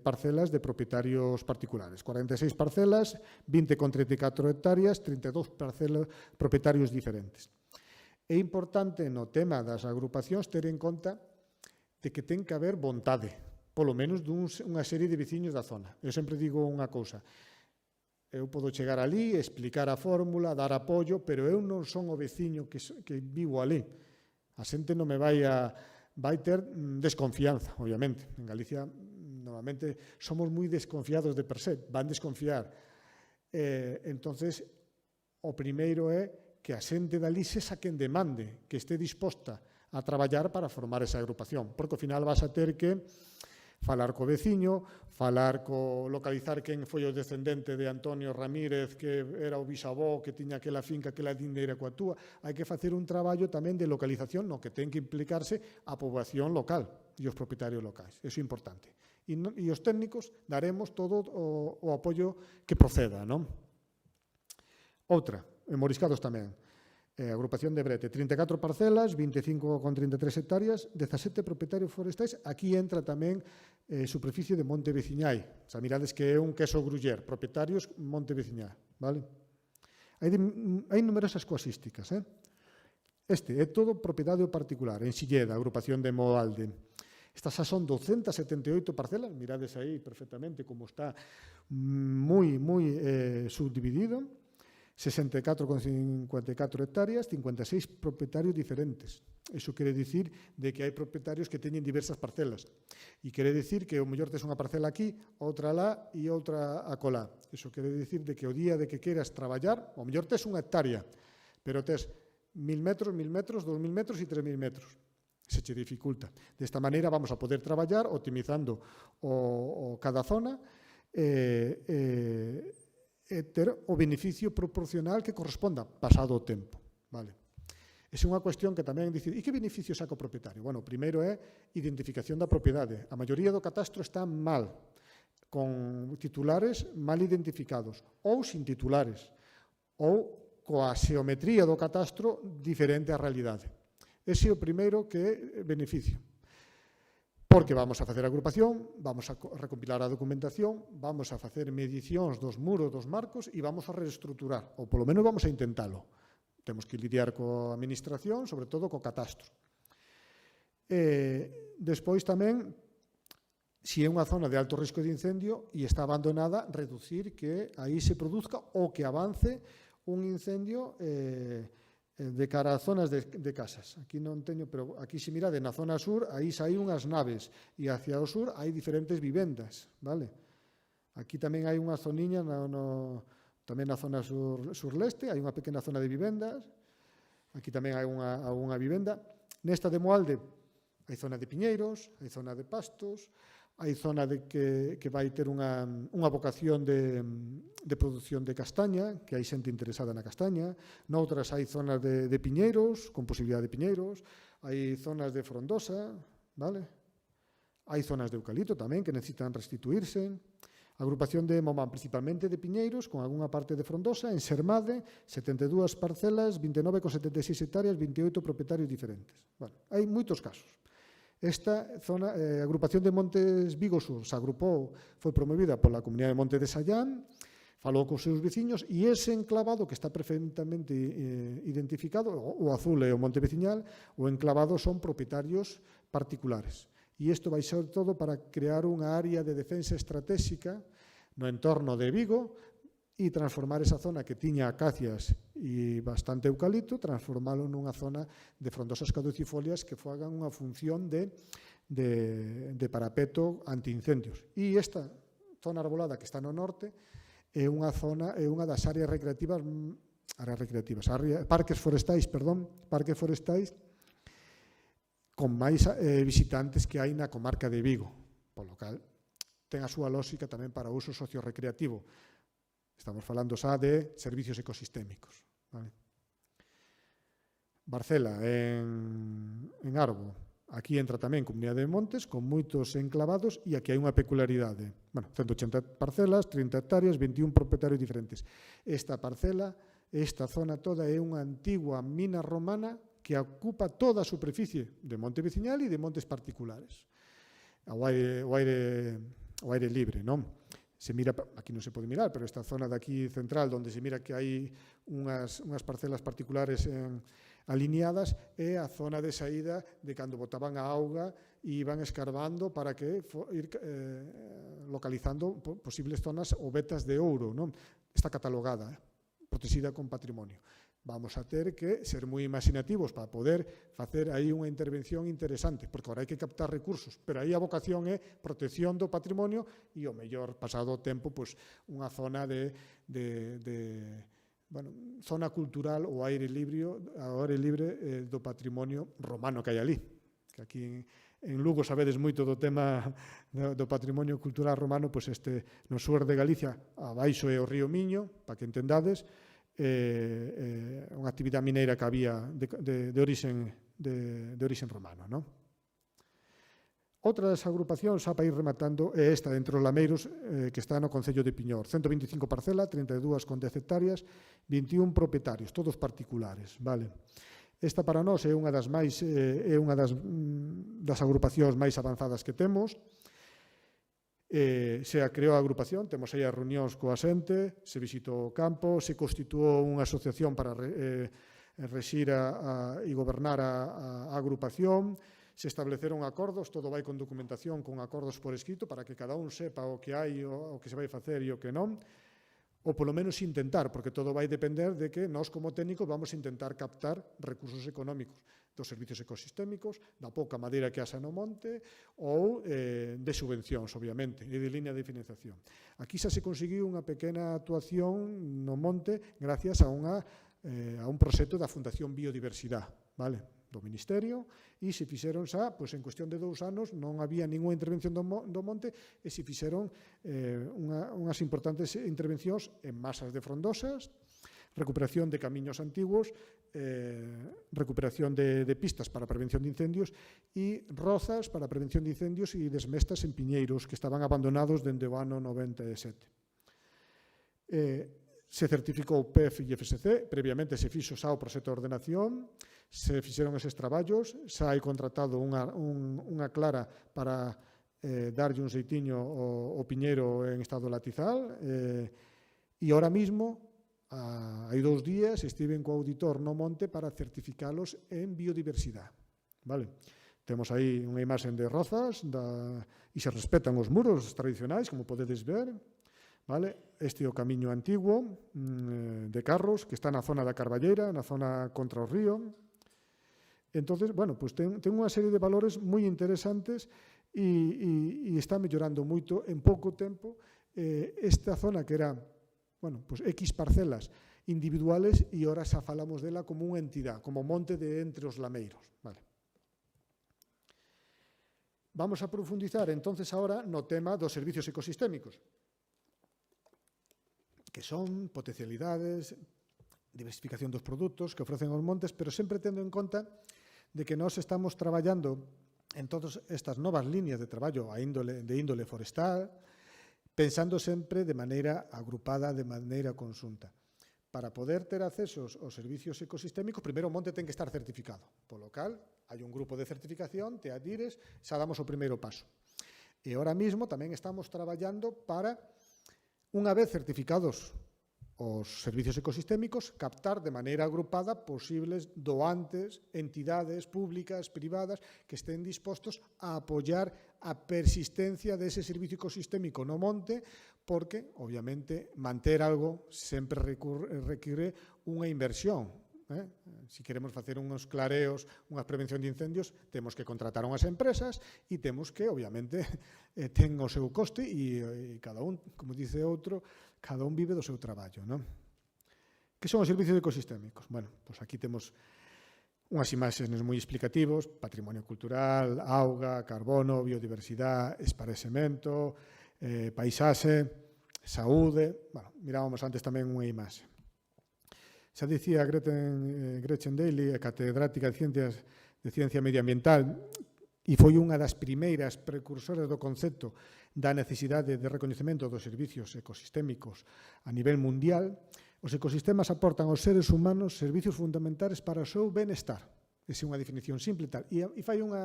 parcelas de propietarios particulares. 46 parcelas, 20,34 hectáreas, 32 parcelas propietarios diferentes. É importante no tema das agrupacións ter en conta de que ten que haber vontade, polo menos dunha serie de veciños da zona. Eu sempre digo unha cousa, eu podo chegar ali, explicar a fórmula, dar apoio, pero eu non son o veciño que vivo ali. A xente non me vai ter desconfianza, obviamente. En Galicia, normalmente, somos moi desconfiados de per se, van desconfiar. Entonces, o primeiro é que a xente dali sexa quen demande, que este disposta a traballar para formar esa agrupación, porque ao final vas a ter que Falar co veciño, localizar quen foi o descendente de Antonio Ramírez, que era o bisavó, que tiña aquela finca, aquela dindeira coa túa. Hai que facer un traballo tamén de localización no que ten que implicarse a poboación local e os propietarios locais. Iso é importante. E os técnicos daremos todo o apoio que proceda, non? Outra, en Moriscados tamén. Agrupación de Brete, 34 parcelas, 25,33 hectáreas, 17 propietarios forestais. Aquí entra tamén superficie de monte veciñai. Xa mirades que é un queso gruyer, propietarios monte veciñai, vale? Hai numerosas coasísticas, Este é todo propiedade particular, en Silleda, agrupación de Moalde. Estas son 278 parcelas, mirades aí perfectamente como está moi subdividido. 64,54 hectáreas, 56 propietarios diferentes. Iso quere dicir de que hai propietarios que teñen diversas parcelas. E quere dicir que o mellor tes unha parcela aquí, outra lá e outra acolá. Iso quere dicir de que o día de que queras traballar, o mellor tes unha hectárea, pero tes 1.000 metros, 1.000 metros, 2.000 metros e 3.000 metros. Se che dificulta. Desta maneira vamos a poder traballar optimizando cada zona e ter o beneficio proporcional que corresponda pasado o tempo. Vale. Esa é unha cuestión que tamén dicir, e que beneficio saca o propietario? Bueno, primeiro é identificación da propiedade. A maioría do catastro está mal, con titulares mal identificados, ou sin titulares, ou coa xeometría do catastro diferente á realidade. Ese é o primeiro que é beneficio. Porque vamos a facer a agrupación, vamos a recompilar a documentación, vamos a facer medicións dos muros, dos marcos e vamos a reestruturar, ou polo menos vamos a intentalo. Temos que lidiar coa administración, sobre todo co catastro. Despois tamén, se é unha zona de alto risco de incendio e está abandonada, reducir que aí se produzca ou que avance un incendio de cara a zonas de casas. Aquí non teño, pero aquí se mirade na zona sur, aí saí unhas naves e hacia o sur hai diferentes vivendas, vale? Aquí tamén hai unha zoniña tamén na zona surleste, hai unha pequena zona de vivendas. Aquí tamén hai unha vivenda. Nesta de Moalde hai zona de piñeiros, hai zona de pastos, hai zona que vai ter unha vocación de produción de castaña, que hai xente interesada na castaña. Noutras hai zonas de piñeiros, con posibilidade de piñeiros. Hai zonas de frondosa, vale? Hai zonas de eucalipto tamén que necesitan restituirse. Agrupación de Momán, principalmente de piñeiros, con algunha parte de frondosa. En Sermade, 72 parcelas, 29,76 hectáreas, 28 propietarios diferentes. Bueno, hai moitos casos. Esta zona, agrupación de Montes Vigo Sur, se agrupou, foi promovida pola comunidade de Monte de Sallán, falou cos seus veciños e ese enclavado que está perfectamente identificado, o azul é o Monte Veciñal, o enclavado son propietarios particulares. E isto vai ser todo para crear unha área de defensa estratégica no entorno de Vigo e transformar esa zona que tiña acacias e bastante eucalipto, transformalo nunha zona de frondosas caducifolias que fagan unha función de parapeto antiincendios. E esta zona arbolada que está no norte é unha das áreas recreativas, parques forestais con máis visitantes que hai na comarca de Vigo, polo cal ten a súa lógica tamén para o uso sociorecreativo. Estamos falando xa de servicios ecosistémicos. Vale? Barcela, en Arbo, aquí entra tamén Comunidade de Montes, con moitos enclavados, e aquí hai unha peculiaridade. Bueno, 180 parcelas, 30 hectáreas, 21 propietarios diferentes. Esta parcela, esta zona toda é unha antigua mina romana que ocupa toda a superficie de monte veciñal e de montes particulares. O aire libre, non? Se mira, aquí non se pode mirar, pero esta zona de aquí central, onde se mira que hai unhas parcelas particulares alineadas, é a zona de saída de cando botaban a auga e iban escarbando para que ir localizando posibles zonas ou vetas de ouro, non? Está catalogada, protegida con patrimonio. Vamos a ter que ser moi imaginativos para poder facer aí unha intervención interesante, porque agora hai que captar recursos, pero aí a vocación é protección do patrimonio e o mellor pasado o tempo, pois unha zona zona cultural ao aire libre do patrimonio romano que hai ali, que aquí En Lugo sabedes moito do tema do patrimonio cultural romano, pois no sur de Galicia, abaixo é o río Miño, para que entendades, unha actividade mineira que había de origen romano, non? Outra das agrupacións, xa para ir rematando, é esta, entre os lameiros, que está no Concello de Piñor. 125 parcelas, 32,10 hectáreas, 21 propietarios, todos particulares, vale? Esta para nós é unha das agrupacións máis avanzadas que temos. Se creou a agrupación, temos aí as reunións coa xente, se visitou o campo, se constituou unha asociación para rexir e gobernar a agrupación, se estableceron acordos, todo vai con documentación, con acordos por escrito, para que cada un sepa o que hai, o que se vai facer e o que non, ou polo menos intentar, porque todo vai depender de que nós como técnicos vamos a intentar captar recursos económicos dos servicios ecosistémicos, da pouca madeira que haxa no monte, ou de subvencións, obviamente, e de línea de financiación. Aquí xa se conseguiu unha pequena actuación no monte gracias a un proxecto da Fundación Biodiversidade, vale? Do Ministerio, e se fixeron xa, pois en cuestión de 2 anos non había ninguna intervención do monte e se fixeron unhas importantes intervencións en masas de frondosas, recuperación de camiños antiguos, recuperación de pistas para a prevención de incendios e rozas para a prevención de incendios e desmestas en piñeiros que estaban abandonados dende o ano 97. Se certificou PEF e FSC, previamente se fixo xa o proxecto de ordenación, se fixeron eses traballos, xa hai contratado unha clara para darlle un xeitiño ao piñeiro en estado latizal e ahora mismo, hai 2 días, estiven co auditor no monte para certificalos en biodiversidade. Vale? Temos aí unha imaxe de rozas e se respetan os muros tradicionais, como podedes ver. Vale? Este é o camiño antigo de carros que está na zona da Carballeira, na zona contra o río. Entonces, bueno, pues ten unha serie de valores moi interesantes e está mellorando moito en pouco tempo esta zona que era, bueno, pues X parcelas individuales e ahora xa falamos dela como unha entidade, como monte de entre os lameiros. Vale. Vamos a profundizar entonces ahora no tema dos servicios ecosistémicos, que son potencialidades, diversificación dos produtos que ofrecen os montes, pero sempre tendo en conta de que nós estamos traballando en todas estas novas líneas de traballo de índole forestal, pensando sempre de maneira agrupada, de maneira conxunta. Para poder ter accesos aos servicios ecosistémicos, primeiro o monte ten que estar certificado. Polo cal, hai un grupo de certificación, te adires, xa damos o primeiro paso. E ahora mismo tamén estamos traballando para, unha vez certificados os servicios ecosistémicos, captar de maneira agrupada posibles doantes, entidades públicas, privadas, que estén dispostos a apoiar a persistencia dese servicio ecosistémico no monte, porque, obviamente, manter algo sempre require unha inversión. Se queremos facer uns clareos, unha prevención de incendios, temos que contratar unhas empresas e temos que, obviamente, ten o seu coste e cada un, como dice outro, cada un vive do seu traballo, non? Que son os servicios ecosistémicos? Bueno, pois aquí temos unhas imaxes moi explicativos, patrimonio cultural, auga, carbono, biodiversidade, esparecemento, paisaxe, saúde. Bueno, mirábamos antes tamén unha imaxe. Xa dicía Gretchen Daly, catedrática de Ciencia Medioambiental, e foi unha das primeiras precursoras do concepto da necesidade de recoñecemento dos servicios ecosistémicos a nivel mundial. Os ecosistemas aportan aos seres humanos servicios fundamentais para o seu benestar. Esa é unha definición simple tal. E fai un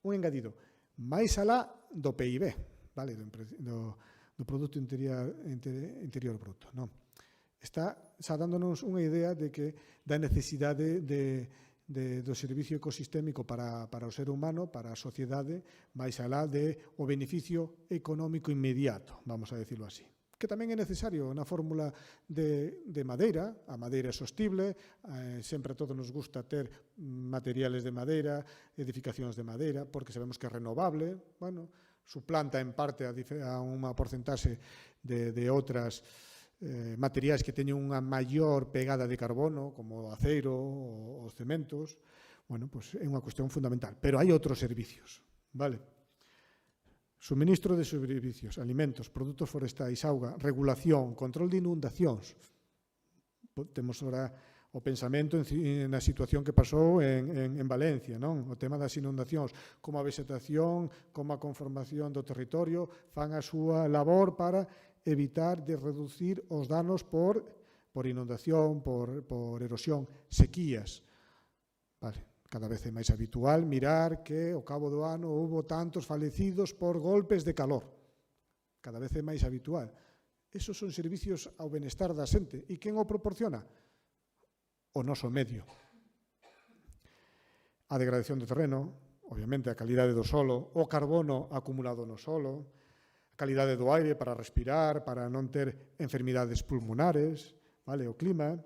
engadido. máis alá do PIB, vale, do Produto Interior Bruto. Non? Está xa dándonos unha idea de que da necesidade do servicio ecosistémico para o ser humano, para a sociedade, máis alá do beneficio económico inmediato, vamos a decirlo así. Que tamén é necesario na fórmula de madeira, a madeira é sostible, sempre a todos nos gusta ter materiales de madeira, edificacións de madeira, porque sabemos que é renovable, bueno, suplanta en parte a unha porcentaxe de outras materiais que teñen unha maior pegada de carbono, como o aceiro, os cementos, bueno, pois é unha cuestión fundamental. Pero hai outros servicios, vale? Suministro de servicios, alimentos, produtos forestais, auga, regulación, control de inundacións. Temos agora o pensamento na situación que pasou en Valencia, non? O tema das inundacións, como a vegetación, como a conformación do territorio fan a súa labor para evitar de reducir os danos por inundación, por erosión, sequías. Vale. Cada vez é máis habitual mirar que ao cabo do ano houbo tantos falecidos por golpes de calor. Cada vez é máis habitual. Esos son servicios ao benestar da xente. E quen o proporciona? O noso medio. A degradación do terreno, obviamente a calidade do solo, o carbono acumulado no solo, a calidade do aire para respirar, para non ter enfermidades pulmonares, vale, o clima.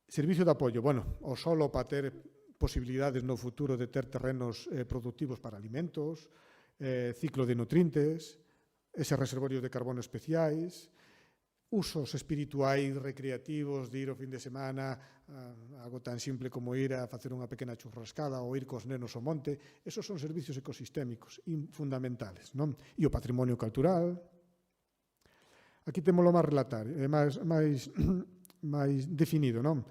Servicio de apoio, bueno, o solo para ter posibilidades no futuro de ter terrenos productivos para alimentos, ciclo de nutrientes, ese reservorio de carbono especiais, usos espirituais, recreativos, de ir o fin de semana, algo tan simple como ir a facer unha pequena churrascada ou ir cos nenos ao monte, esos son servicios ecosistémicos fundamentales, non? E o patrimonio cultural. Aquí témolo máis relatar, máis definido, non?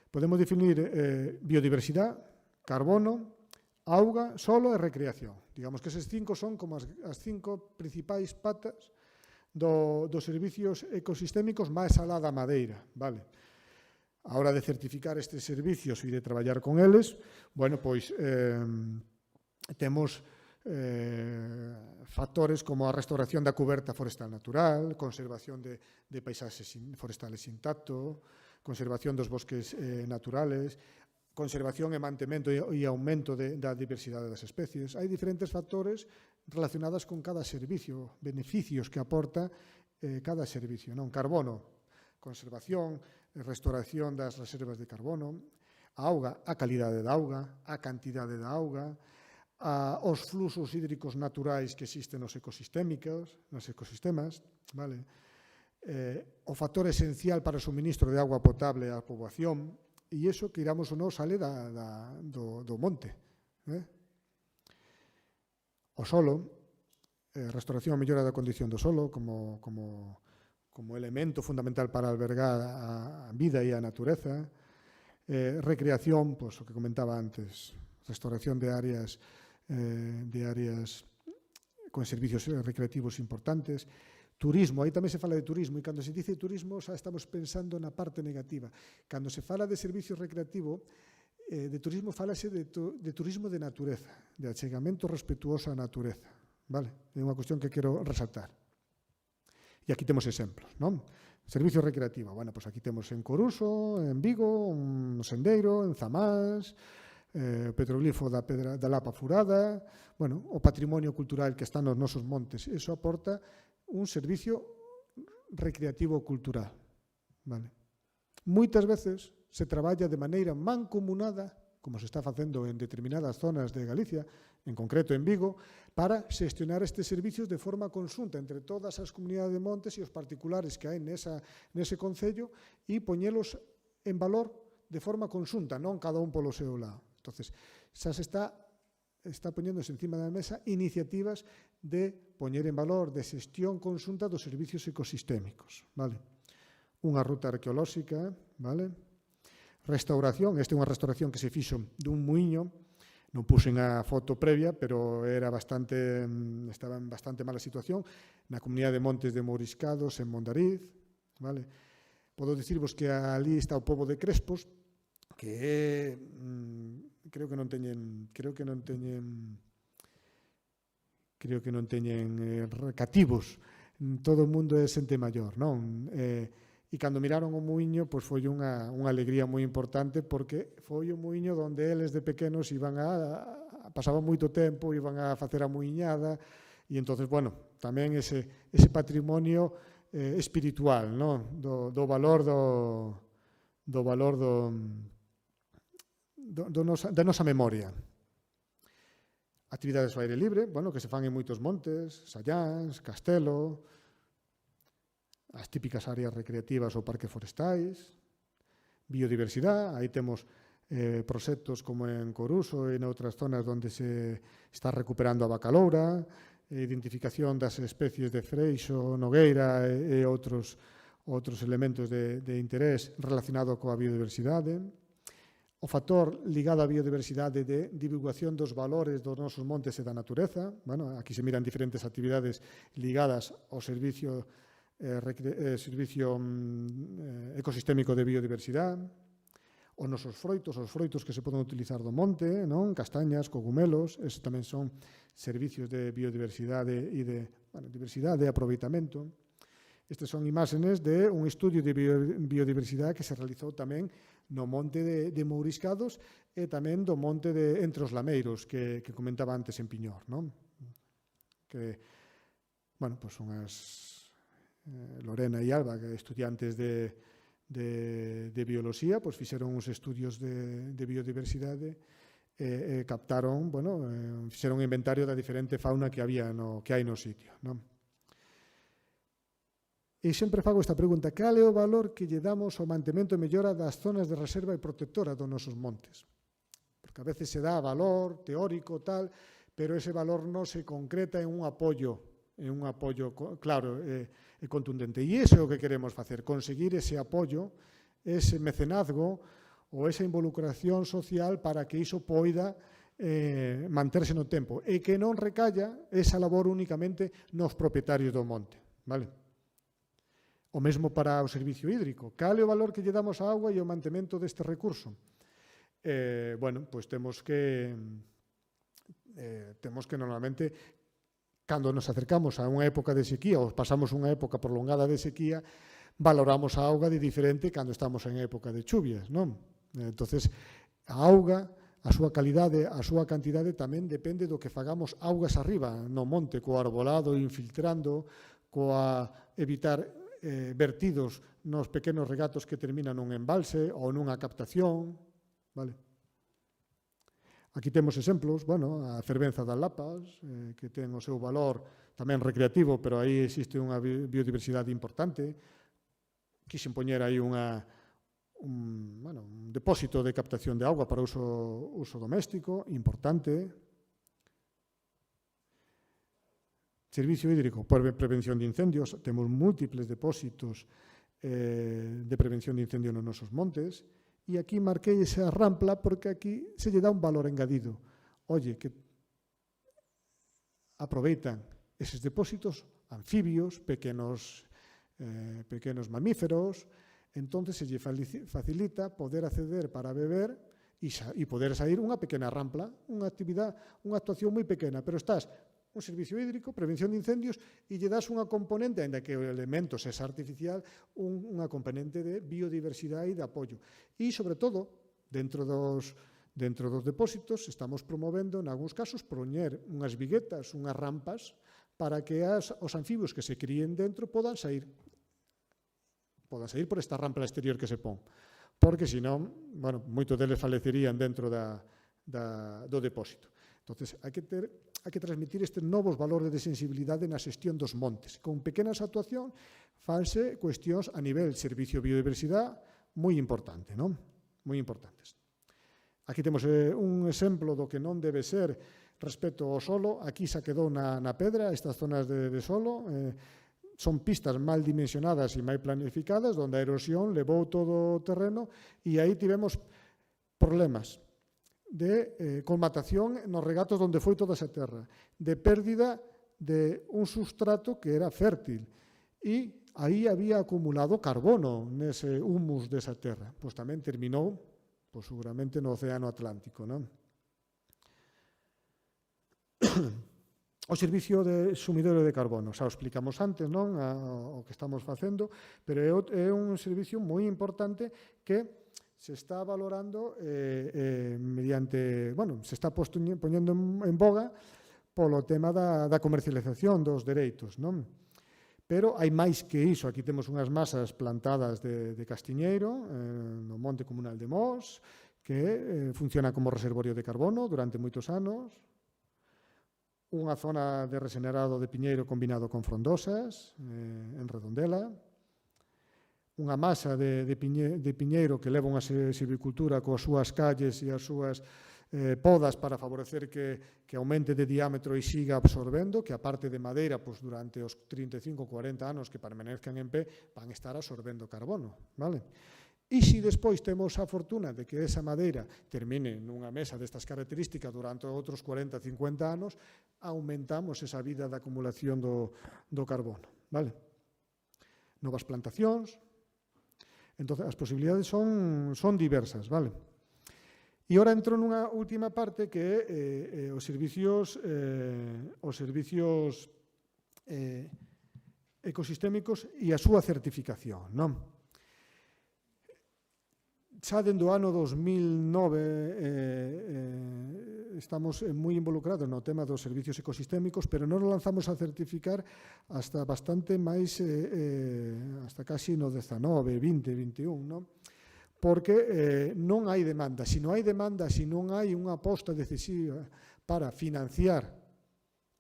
Podemos definir biodiversidade, carbono, auga, solo e recreación. Digamos que eses 5 son como as 5 principais patas dos servicios ecosistémicos máis alá da madeira, vale? A hora de certificar estes servicios e de traballar con eles, bueno, pois temos factores como a restauración da cuberta forestal natural, conservación de paisaxes forestales intactos, conservación dos bosques naturales, conservación e mantemento e aumento da diversidade das especies. Hai diferentes factores relacionados con cada servicio, beneficios que aporta cada servicio. Non? Carbono, conservación, restauración das reservas de carbono, a auga, a calidade da auga, a cantidade da auga, os fluxos hídricos naturais que existen nos ecosistemas, vale? O factor esencial para o suministro de agua potable á poboación, e iso, que iramos ou non, sale do monte. O solo, restauración e mellora da condición do solo como elemento fundamental para albergar a vida e a natureza. Recreación, pois, o que comentaba antes, restauración de áreas con servicios recreativos importantes. Turismo, aí tamén se fala de turismo, e cando se dice turismo xa estamos pensando na parte negativa. Cando se fala de servicio recreativo, de turismo falase de turismo de natureza, de achegamento respetuoso á natureza. Vale? É unha cuestión que quero resaltar. E aquí temos exemplos, non? Servicio recreativo, bueno, pois aquí temos en Coruso, en Vigo, en Sendeiro, en Zamás, o petroglifo da Lapa Furada, bueno, o patrimonio cultural que está nos nosos montes. Eso aporta un servicio recreativo cultural. Vale. Moitas veces se traballa de maneira mancomunada, como se está facendo en determinadas zonas de Galicia, en concreto en Vigo, para xestionar estes servicios de forma conxunta entre todas as comunidades de montes e os particulares que hai nese concello e poñelos en valor de forma conxunta, non cada un polo seu lado. Entonces, xa se está poñéndose encima da mesa iniciativas de poñer en valor de xestión conxunta dos servicios ecosistémicos. Vale? Unha ruta arqueolóxica, vale? Restauración, esta é unha restauración que se fixo dun muiño, non puxen a foto previa, pero estaba en bastante mala situación, na comunidade de Montes de Mouriscados, en Mondariz. Vale? Podo dicirvos que ali está o pobo de Crespos, que creo que non teñen cativos. Todo o mundo é xente maior, non? E cando miraron o muiño, pois foi unha alegría moi importante, porque foi o muiño onde eles de pequenos pasaban moito tempo, iban a facer a muiñada, e entonces, bueno, tamén ese patrimonio espiritual, non? Do valor da nosa memoria. Actividades ao aire libre, bueno, que se fan en moitos montes, Salláns, Castelo, as típicas áreas recreativas ou parques forestais, biodiversidade, aí temos proxectos como en Coruso e en outras zonas onde se está recuperando a bacaloura, identificación das especies de freixo, nogueira e outros elementos de interés relacionado coa biodiversidade. O factor ligado á biodiversidade de divulgación dos valores dos nosos montes e da natureza. Bueno, aquí se miran diferentes actividades ligadas ao servicio ecosistémico de biodiversidade. Os nosos froitos, os froitos que se poden utilizar do monte, non? Castañas, cogumelos, esos tamén son servicios de biodiversidade e de diversidade e aproveitamento. Estas son imaxes de un estudio de biodiversidade que se realizou tamén no monte de Mouriscados e tamén do monte de Entre os Lameiros, que comentaba antes en Piñor, non? Que, bueno, pues son as Lorena e Alba, que estudiantes de bioloxía, pues fixeron uns estudios de biodiversidade e captaron, bueno, fixeron un inventario da diferente fauna que hai no sitio, non? E sempre fago esta pregunta: cal é o valor que lle damos ao mantemento e mellora das zonas de reserva e protectora dos nosos montes? Porque a veces se dá valor teórico, tal, pero ese valor non se concreta en un apoio claro e contundente. E iso é o que queremos facer, conseguir ese apoio, ese mecenazgo ou esa involucración social para que iso poida manterse no tempo e que non recalla esa labor únicamente nos propietarios do monte, vale? O mesmo para o servicio hídrico. Cal é o valor que lle damos á auga e ao mantemento deste recurso? Bueno, pois temos que normalmente, cando nos acercamos a unha época de sequía ou pasamos unha época prolongada de sequía, valoramos a auga de diferente cando estamos en época de chuvias, non? Entonces, a auga, a súa calidade, a súa cantidade tamén depende do que fagamos augas arriba no monte, co arbolado, infiltrando, coa evitar vertidos nos pequenos regatos que terminan nun embalse ou nunha captación, vale? Aquí temos exemplos, bueno, a fervenza das lapas, que ten o seu valor tamén recreativo, pero aí existe unha biodiversidade importante. Quixen poñer aí un depósito de captación de auga para uso doméstico, importante. Servicio hídrico, prevención de incendios, temos múltiples depósitos de prevención de incendios nos nosos montes, e aquí marquei esa rampla porque aquí se lle dá un valor engadido. Oye, que aproveitan eses depósitos anfibios, pequenos mamíferos, entonces se lle facilita poder acceder para beber e poder sair unha pequena rampla, unha actuación moi pequena, pero estás un servicio hídrico, prevención de incendios, e lle das unha componente, ainda que o elemento sexa artificial, unha componente de biodiversidade e de apoio. E, sobre todo, dentro dos depósitos, estamos promovendo, en algúns casos, poñer unhas viguetas, unhas rampas, para que os anfibios que se críen dentro podan sair por esta rampa exterior que se pon. Porque, senón, bueno, moitos deles falecerían dentro do depósito. Entonces, hai que transmitir estes novos valores de sensibilidade na xestión dos montes. Con pequenas actuacións fanse cuestións a nivel servicio biodiversidade moi importante, non? Moi importantes. Aquí temos un exemplo do que non debe ser respecto ao solo. Aquí se quedou na pedra, estas zonas de solo, son pistas mal dimensionadas e mal planificadas, onde a erosión levou todo o terreno e aí tivemos problemas de colmatación nos regatos onde foi toda esa terra, de pérdida de un substrato que era fértil e aí había acumulado carbono nese humus desa terra. Pois tamén terminou, pois seguramente no Océano Atlántico, non? O servicio de sumidorio de carbono, xa o explicamos antes, non? O que estamos facendo, pero é un servicio moi importante que se está valorando mediante, bueno, se está poñendo en boga polo tema da comercialización dos dereitos, non? Pero hai máis que iso. Aquí temos unhas masas plantadas de castiñeiro no Monte Comunal de Mos, que funciona como reservorio de carbono durante moitos anos. Unha zona de regenerado de piñeiro combinado con frondosas en Redondela. unha masa de piñeiro que leva unha silvicultura coas súas calles e as súas podas para favorecer que aumente de diámetro e siga absorbendo, que a parte de madeira, pois durante os 35 ou 40 anos que permanezcan en pé, van estar absorbendo carbono, vale? E se despois temos a fortuna de que esa madeira termine nunha mesa destas características durante outros 40, 50 anos, aumentamos esa vida de acumulación do carbono, vale? Novas plantacións. Entón, as posibilidades son diversas, vale? E ora entro nunha última parte que é os servicios ecosistémicos e a súa certificación, non? Xa dende o ano 2009 estamos moi involucrados no tema dos servicios ecosistémicos, pero non nos lanzamos a certificar hasta bastante máis, hasta casi no 19, 20, 21, non? Porque non hai demanda. Se non hai demanda, se non hai unha aposta decisiva para financiar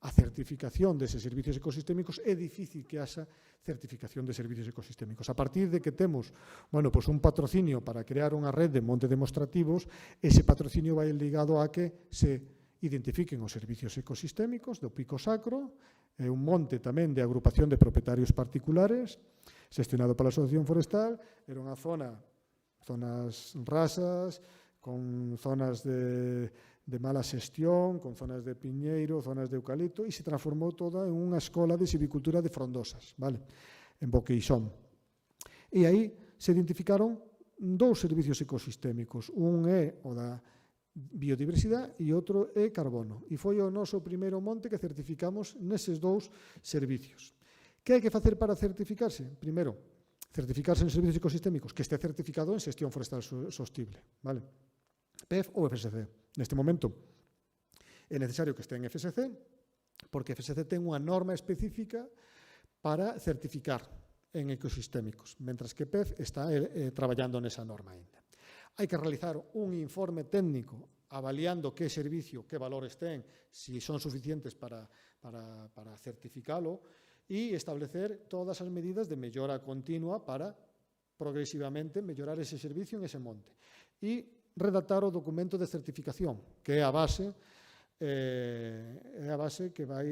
a certificación deses servicios ecosistémicos, é difícil que haxa certificación de servicios ecosistémicos. A partir de que temos, pois un patrocinio para crear unha red de monte demostrativos, ese patrocinio vai ligado a que se identifiquen os servicios ecosistémicos do Pico Sacro, é un monte tamén de agrupación de propietarios particulares, xestionado pola Asociación Forestal, era unha zonas rasas, con zonas de mala xestión, con zonas de piñeiro, zonas de eucalipto, e se transformou toda en unha escola de silvicultura de frondosas, vale? En Boqueixón. E aí se identificaron dous servicios ecosistémicos. Un é o da biodiversidade e outro é carbono. E foi o noso primeiro monte que certificamos neses dous servicios. Que hai que facer para certificarse? Primeiro, certificarse en servicios ecosistémicos, que este certificado en xestión forestal sostible, vale? PEF ou FSC. Neste momento é necesario que este en FSC, porque FSC ten unha norma específica para certificar en ecosistémicos, mentras que PEF está traballando nesa norma ainda. Hai que realizar un informe técnico avaliando que servicio, que valores ten, se son suficientes para certificalo, e establecer todas as medidas de mellora continua para progresivamente mellorar ese servicio en ese monte. E redactar o documento de certificación, que é a base que vai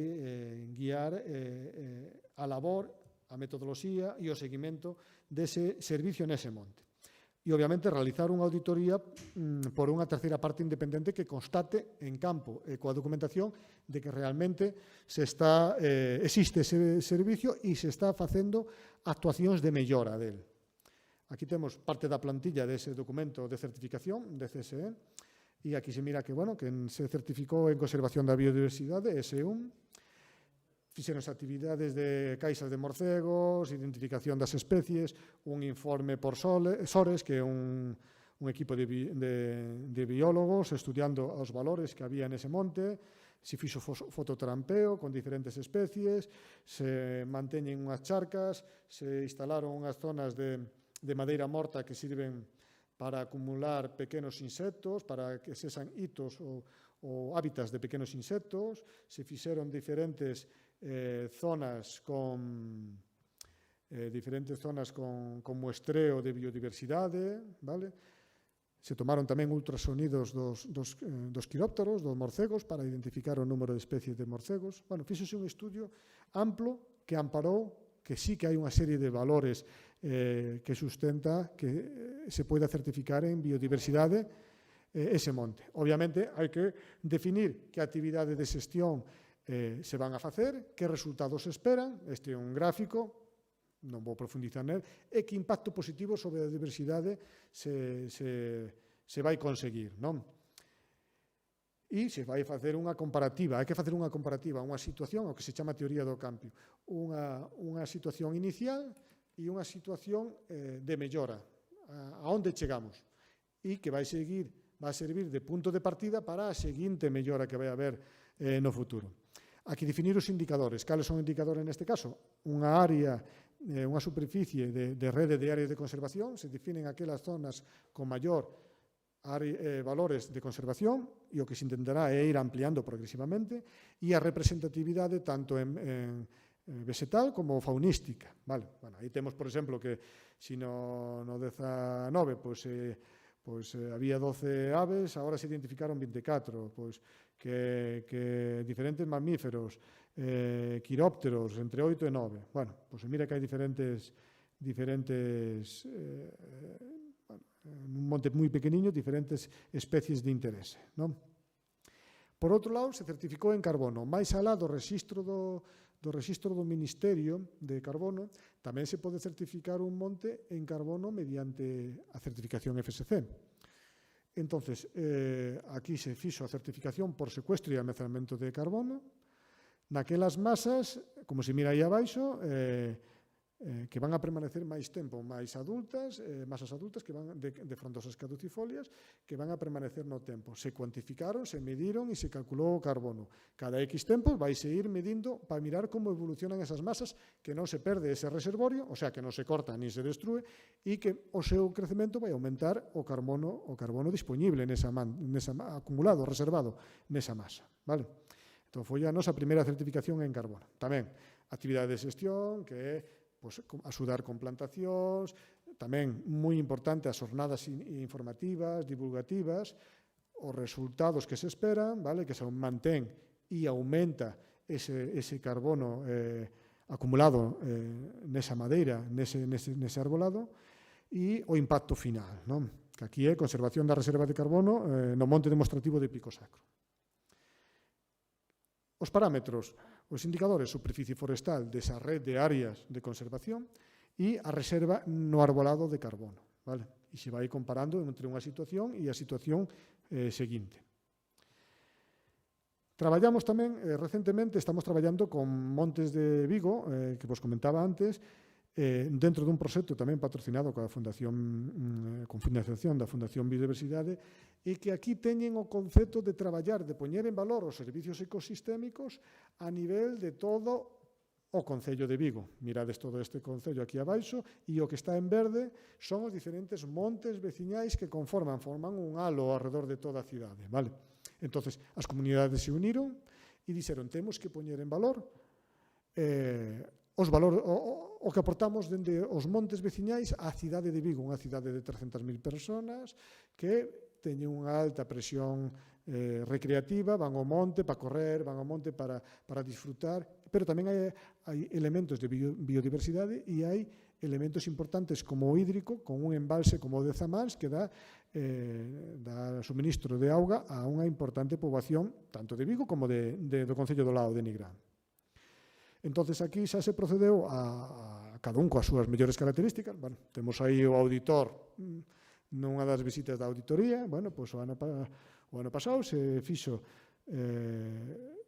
guiar a labor, a metodoloxía e o seguimento dese servicio nese monte. E, obviamente, realizar unha auditoría por unha terceira parte independente que constate en campo e coa documentación de que realmente existe ese servicio e se está facendo actuacións de mellora del. Aquí temos parte da plantilla dese documento de certificación de CSE e aquí se mira que se certificou en conservación da biodiversidade, S1, fixeron actividades de caixas de morcegos, identificación das especies, un informe por SORES, que é un equipo de biólogos estudiando os valores que había nese monte, se fixo fototrampeo con diferentes especies, se manteñen unhas charcas, se instalaron unhas zonas de madeira morta que sirven para acumular pequenos insectos, para que sexan hitos ou hábitats de pequenos insectos, se fixeron diferentes zonas con muestreo de biodiversidade, vale? Se tomaron tamén ultrasonidos dos quirópteros, dos morcegos, para identificar o número de especies de morcegos. Fíxose un estudio amplo que amparou que sí que hai unha serie de valores que sustenta que se poida certificar en biodiversidade ese monte. Obviamente, hai que definir que actividade de xestión se van a facer, que resultados se esperan, este é un gráfico, non vou profundizar nel, e que impacto positivo sobre a diversidade se vai conseguir, non? E se vai facer unha comparativa, hai que facer unha comparativa, unha situación, o que se chama teoría do cambio, unha situación inicial e unha situación de mellora, a onde chegamos, e que vai servir de punto de partida para a seguinte mellora que vai haber no futuro. Aquí definir os indicadores. Cales son os indicadores neste caso? Unha área, unha superficie de rede de áreas de conservación, se definen aquelas zonas con maior valores de conservación e o que se intentará é ir ampliando progresivamente, e a representatividade tanto en vegetal como faunística. Vale? Bueno, aí temos, por exemplo, que se no 19 había 12 aves, agora se identificaron 24, que diferentes mamíferos, quirópteros, entre 8 e 9. Bueno, mira que hai diferentes nun monte moi pequeniño, diferentes especies de interese, non? Por outro lado, se certificou en carbono. Mais alá do rexistro do Ministerio de Carbono, tamén se pode certificar un monte en carbono mediante a certificación FSC. Entonces, aquí se fixo a certificación por secuestro e almacenamento de carbono. Naquelas masas, como se mira aí abaixo, que van a permanecer máis tempo, máis adultas, masas adultas que van de frondosas caducifolias, que van a permanecer no tempo. Se cuantificaron, se mediron e se calculou o carbono. Cada X tempo vai se ir medindo para mirar como evolucionan esas masas, que non se perde ese reservorio, o sea, que non se corta ni se destrue, e que o seu crecemento vai aumentar o carbono disponible acumulado, reservado nesa masa. Vale? Entón, foi a nosa primeira certificación en carbono. Tamén, actividade de xestión, que é axudar con plantacións, tamén moi importante as jornadas informativas, divulgativas, os resultados que se esperan, vale? Que se mantén e aumenta ese carbono acumulado nesa madeira, nese arbolado, e o impacto final, non? Que aquí é conservación da reserva de carbono no monte demostrativo de Pico Sacro. Os parámetros, os indicadores, superficie forestal desa red de áreas de conservación e a reserva no arbolado de carbono. Vale? E se vai comparando entre unha situación e a situación seguinte. Traballamos tamén, recentemente, estamos traballando con Montes de Vigo, que vos comentaba antes, dentro dun proxecto tamén patrocinado con financiación da Fundación Biodiversidade, e que aquí teñen o concepto de traballar, de poñer en valor os servicios ecosistémicos a nivel de todo o Concello de Vigo. Mirades todo este concello aquí abaixo, e o que está en verde son os diferentes montes veciñais que forman un halo ao redor de toda a cidade. Vale? Entonces, as comunidades se uniron e dixeron, temos que poñer en valor o que aportamos dende os montes veciñais á cidade de Vigo, unha cidade de 300.000 personas que teñen unha alta presión recreativa, van ao monte para correr, van ao monte para disfrutar, pero tamén hai elementos de biodiversidade e hai elementos importantes como o hídrico, con un embalse como o de Zamás, que dá suministro de auga a unha importante poboación, tanto de Vigo como do Concello do Lao de Nigrán. Entonces, aquí xa se procedeu a cada un coas súas mellores características. Bueno, temos aí o auditor nunha das visitas da auditoría. Bueno, pois o ano pasado se fixo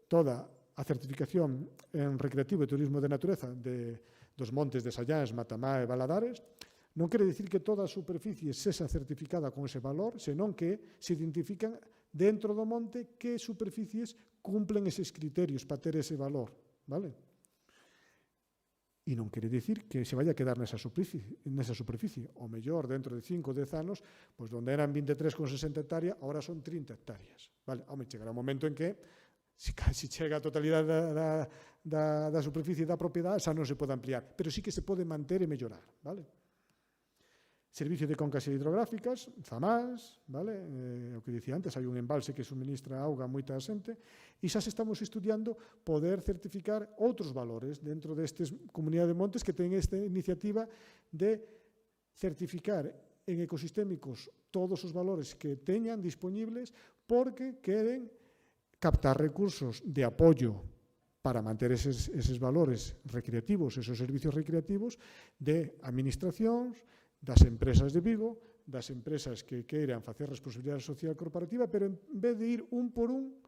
toda a certificación en recreativo e turismo de natureza dos montes de Sallans, Matamá e Valadares. Non quere dicir que toda a superficie sexa certificada con ese valor, senón que se identifican dentro do monte que superficies cumplen eses criterios para ter ese valor. Vale? E non quere dicir que se vai a quedar nesa superficie. O mellor, dentro de 5 ou 10 anos, pois onde eran 23,60 hectáreas, agora son 30 hectáreas. Vale? Home, chegará un momento en que, se chega a totalidade da superficie da propiedade, xa non se pode ampliar, pero sí que se pode manter e mellorar. Vale? Servicio de concas hidrográficas, Zamás, vale? O que dicía antes, hai un embalse que suministra auga a moita xente, e xa se estamos estudiando poder certificar outros valores dentro destes comunidades de montes que teñen esta iniciativa de certificar en ecosistémicos todos os valores que teñan disponibles, porque queren captar recursos de apoio para manter eses valores recreativos, esos servicios recreativos de administracións, das empresas de Vigo, das empresas que queiran facer responsabilidade social corporativa, pero en vez de ir un por un,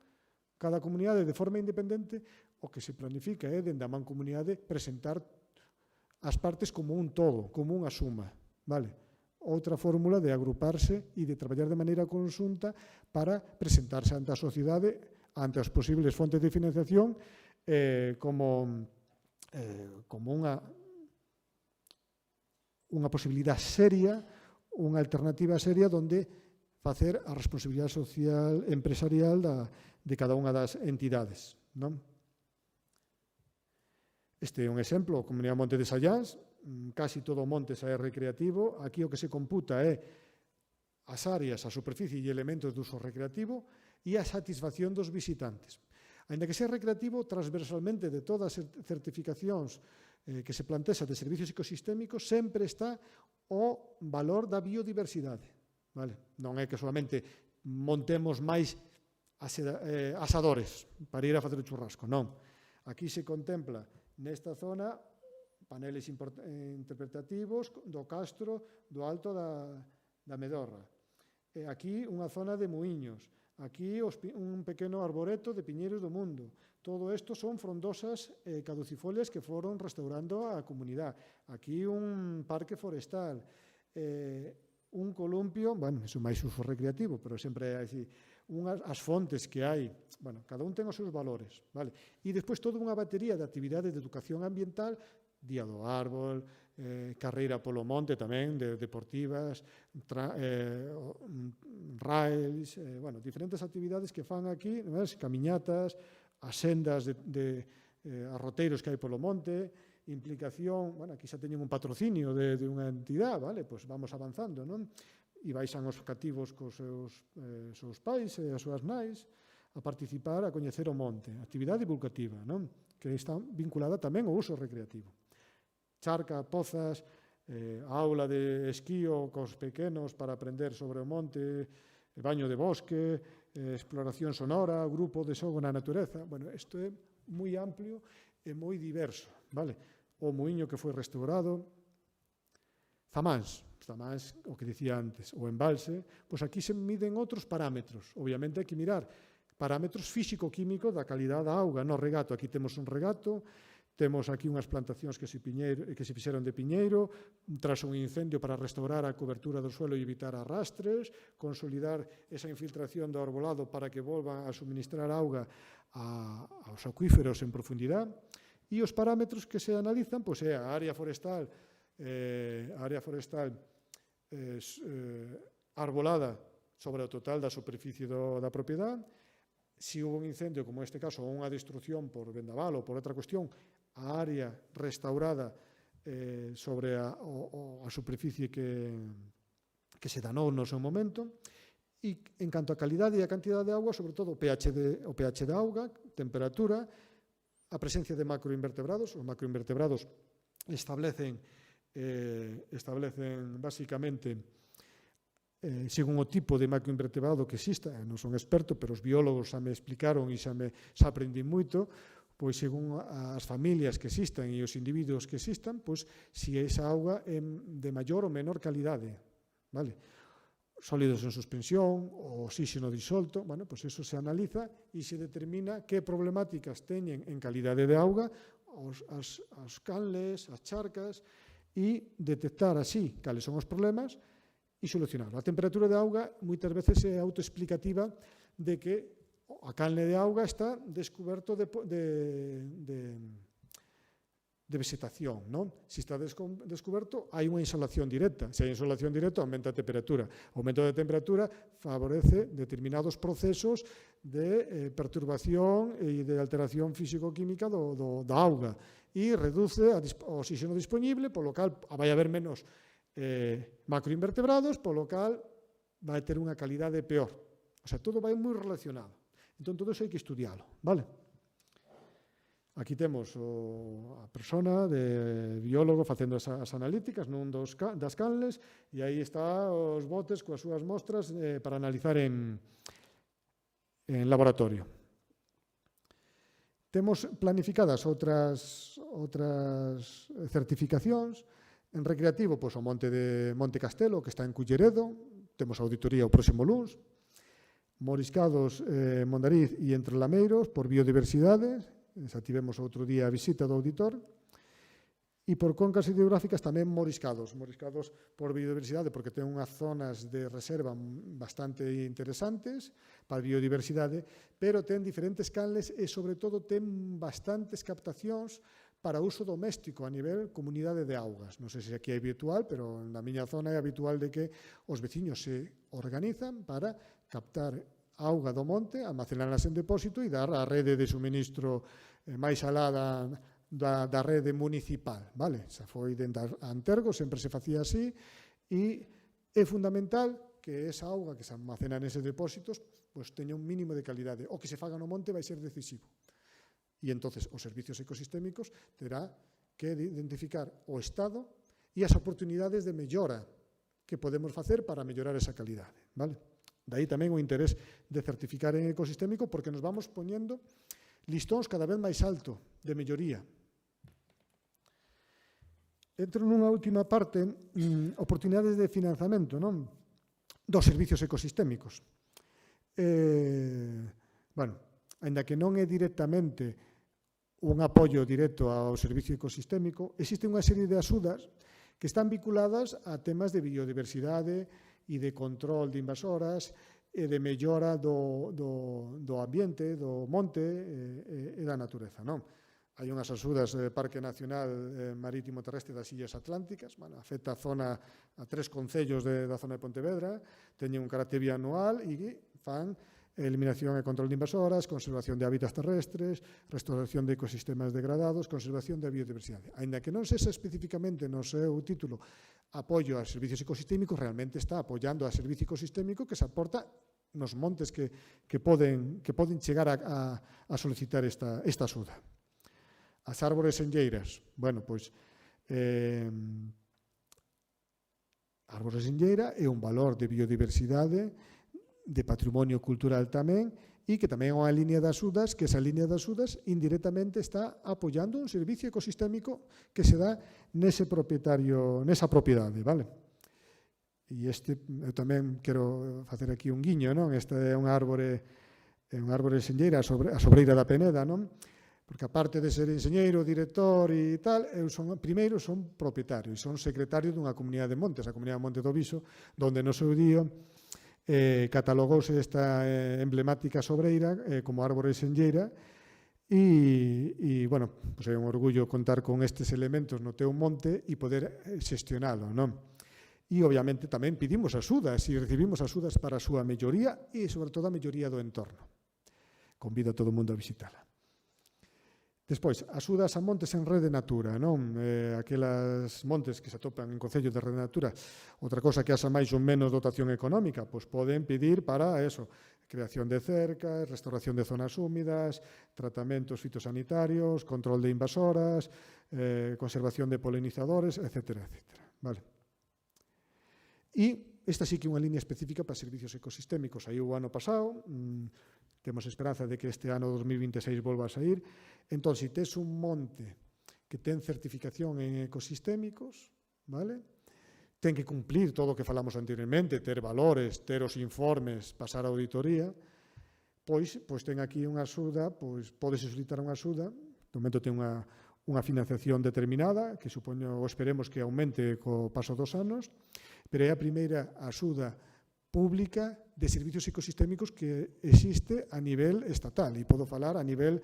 cada comunidade de forma independente, o que se planifica é, dende a mancomunidade, presentar as partes como un todo, como unha suma. Vale? Outra fórmula de agruparse e de traballar de maneira conxunta para presentarse ante a sociedade, ante as posibles fontes de financiación, como unha posibilidade seria, unha alternativa seria onde facer a responsabilidade social empresarial de cada unha das entidades. Non? Este é un exemplo, a Comunidade Monte de Sallás, casi todo o monte xa é recreativo. Aquí o que se computa é as áreas, a superficie e elementos de uso recreativo e a satisfacción dos visitantes. Ainda que sea recreativo, transversalmente de todas as certificacións que se plantexa de servicios ecosistémicos, sempre está o valor da biodiversidade. Non é que solamente montemos máis asadores para ir a facer o churrasco, non. Aquí se contempla nesta zona paneles interpretativos do castro do Alto da Medorra. Aquí unha zona de muíños. Aquí un pequeno arboreto de piñeiros do mundo. Todo isto son frondosas caducifolias que foron restaurando a comunidade. Aquí un parque forestal, un columpio, bueno, é máis uso recreativo, pero sempre é así, as fontes que hai, bueno, cada un ten os seus valores, vale? E despois toda unha batería de actividades de educación ambiental, Día do Árbol, carreira polo monte tamén, deportivas, rails, bueno, diferentes actividades que fan aquí, camiñatas, as sendas de arroteiros que hai polo monte, implicación, bueno, aquí xa teñen un patrocinio de unha entidade, vale, pois vamos avanzando, non? E baixan os cativos cos seus pais e as súas nais a participar, a coñecer o monte. Actividade divulgativa, non? Que está vinculada tamén ao uso recreativo. Charca, pozas, aula de esquío cos pequenos para aprender sobre o monte, baño de bosque, exploración sonora, grupo de xogo na natureza. Bueno, isto é moi amplio e moi diverso, vale? O muiño que foi restaurado, Zamáns, o que dicía antes, o embalse, pois aquí se miden outros parámetros. Obviamente hai que mirar parámetros físico-químicos da calidade da auga no regato. Aquí temos un regato, temos aquí unhas plantacións que se fixeron de piñeiro, tras un incendio para restaurar a cobertura do suelo e evitar arrastres, consolidar esa infiltración do arbolado para que volva a suministrar auga aos acuíferos en profundidade. E os parámetros que se analizan, pois é a área forestal arbolada sobre o total da superficie da propiedade. Se houve un incendio, como neste caso, ou unha destrucción por vendaval ou por outra cuestión, a área restaurada sobre a superficie que se danou no seu momento. E en canto a calidade e a cantidade de auga, sobre todo o pH da auga, temperatura, a presencia de macroinvertebrados. Os macroinvertebrados establecen basicamente según o tipo de macroinvertebrado que exista, non son experto, pero os biólogos xa me explicaron e xa aprendí moito, pois según as familias que existan e os individuos que existan, pois se esa auga é de maior ou menor calidade, vale? Sólidos en suspensión, o oxígeno disolto, bueno, pois eso se analiza e se determina que problemáticas teñen en calidade de auga as canles, as charcas, e detectar así cales son os problemas e solucionar. A temperatura de auga moitas veces é autoexplicativa de que a canle de auga está descoberto de vegetación, non? Se está descoberto, hai unha insolación directa. Se hai insolación directa, aumenta a temperatura. O aumento da temperatura favorece determinados procesos de perturbación e de alteración físico-química da auga e reduce o oxígeno disponible, polo cal vai haber menos macroinvertebrados, polo cal vai ter unha calidade peor. O sea, todo vai moi relacionado. Entón, todo iso hai que estudialo, vale? Aquí temos a persona de biólogo facendo as analíticas nun das canles e aí está os botes coas súas mostras para analizar en laboratorio. Temos planificadas outras certificacións. En recreativo, pois o Monte Castelo, que está en Culleredo, temos auditoría o próximo luns. Moriscados, Mondariz e Entrelameiros, por biodiversidade, xa tivemos outro día a visita do auditor, e por concas hidrográficas tamén moriscados por biodiversidade, porque ten unhas zonas de reserva bastante interesantes para a biodiversidade, pero ten diferentes canles e, sobre todo, ten bastantes captacións para uso doméstico a nivel comunidade de augas. Non sei se aquí é habitual, pero na miña zona é habitual de que os veciños se organizan para captar auga do monte, almacenarlas en depósito e dar á rede de suministro máis alá da rede municipal, vale? Xa foi dende Antergo, sempre se facía así, e é fundamental que esa auga que se almacena neses depósitos pois teña un mínimo de calidade. O que se faga no monte vai ser decisivo. E entonces os servicios ecosistémicos terá que identificar o estado e as oportunidades de mellora que podemos facer para mellorar esa calidade, vale? Daí tamén o interés de certificar en ecosistémico, porque nos vamos poñendo listóns cada vez máis alto de melloría. Entro nunha última parte, oportunidades de financiamento, non? Dos servicios ecosistémicos. Bueno, ainda que non é directamente un apoio directo ao servicio ecosistémico, existe unha serie de axudas que están vinculadas a temas de biodiversidade e de control de invasoras e de mellora do ambiente, do monte e da natureza, non? Hai unhas axudas do Parque Nacional Marítimo Terrestre das Illas Atlánticas, bueno, afecta a 3 concellos da zona de Pontevedra, teñen un carácter bianual e fan eliminación e control de invasoras, conservación de hábitats terrestres, restauración de ecosistemas degradados, conservación da biodiversidade. Ainda que non sexa especificamente no seu título apoio a servicios ecosistémicos, realmente está apoiando a servicio ecosistémico que se aporta nos montes que poden chegar a solicitar esta axuda. As árbores enlleiras, bueno, pois árbores enlleira é un valor de biodiversidade, de patrimonio cultural tamén, e que tamén é unha línea de axudas, que esa línea de axudas indirectamente está apoiando un servicio ecosistémico que se dá nesa propiedade, vale? E eu tamén quero facer aquí un guiño, non? Esta é unha árbore enlleira, a sobreira da Peneda, non? Porque aparte de ser enxeñeiro, director e tal, primeiro son propietario e son secretario dunha comunidade de montes, a comunidade de Monte do Viso, donde no seu día catalogouse esta emblemática sobreira como árbore enxeñeira e, bueno, pues é un orgullo contar con estes elementos no teu monte e poder xestionalo, non? E, obviamente, tamén pedimos axudas e recibimos axudas para a súa melloría e, sobre todo, a melloría do entorno. Convido a todo o mundo a visitala. Despois, axudas a montes en Rede Natura, non? Aquelas montes que se atopan en concellos de Rede Natura. Outra cosa que haxa máis ou menos dotación económica, pois poden pedir para eso, creación de cercas, restauración de zonas húmidas, tratamentos fitosanitarios, control de invasoras, conservación de polinizadores, etcétera, etcétera. Vale. E esta sí que é unha línea específica para servicios ecosistémicos. Aí o ano pasado, temos esperanza de que este ano 2026 volva a sair. Entón, se tes un monte que ten certificación en ecosistémicos, vale? Ten que cumplir todo o que falamos anteriormente, ter valores, ter os informes, pasar a auditoría, pois ten aquí unha axuda, pois podes solicitar unha axuda, no momento ten unha financiación determinada, que supoño ou esperemos que aumente co paso dos anos, pero é a primeira axuda pública de servicios ecosistémicos que existe a nivel estatal, e podo falar a nivel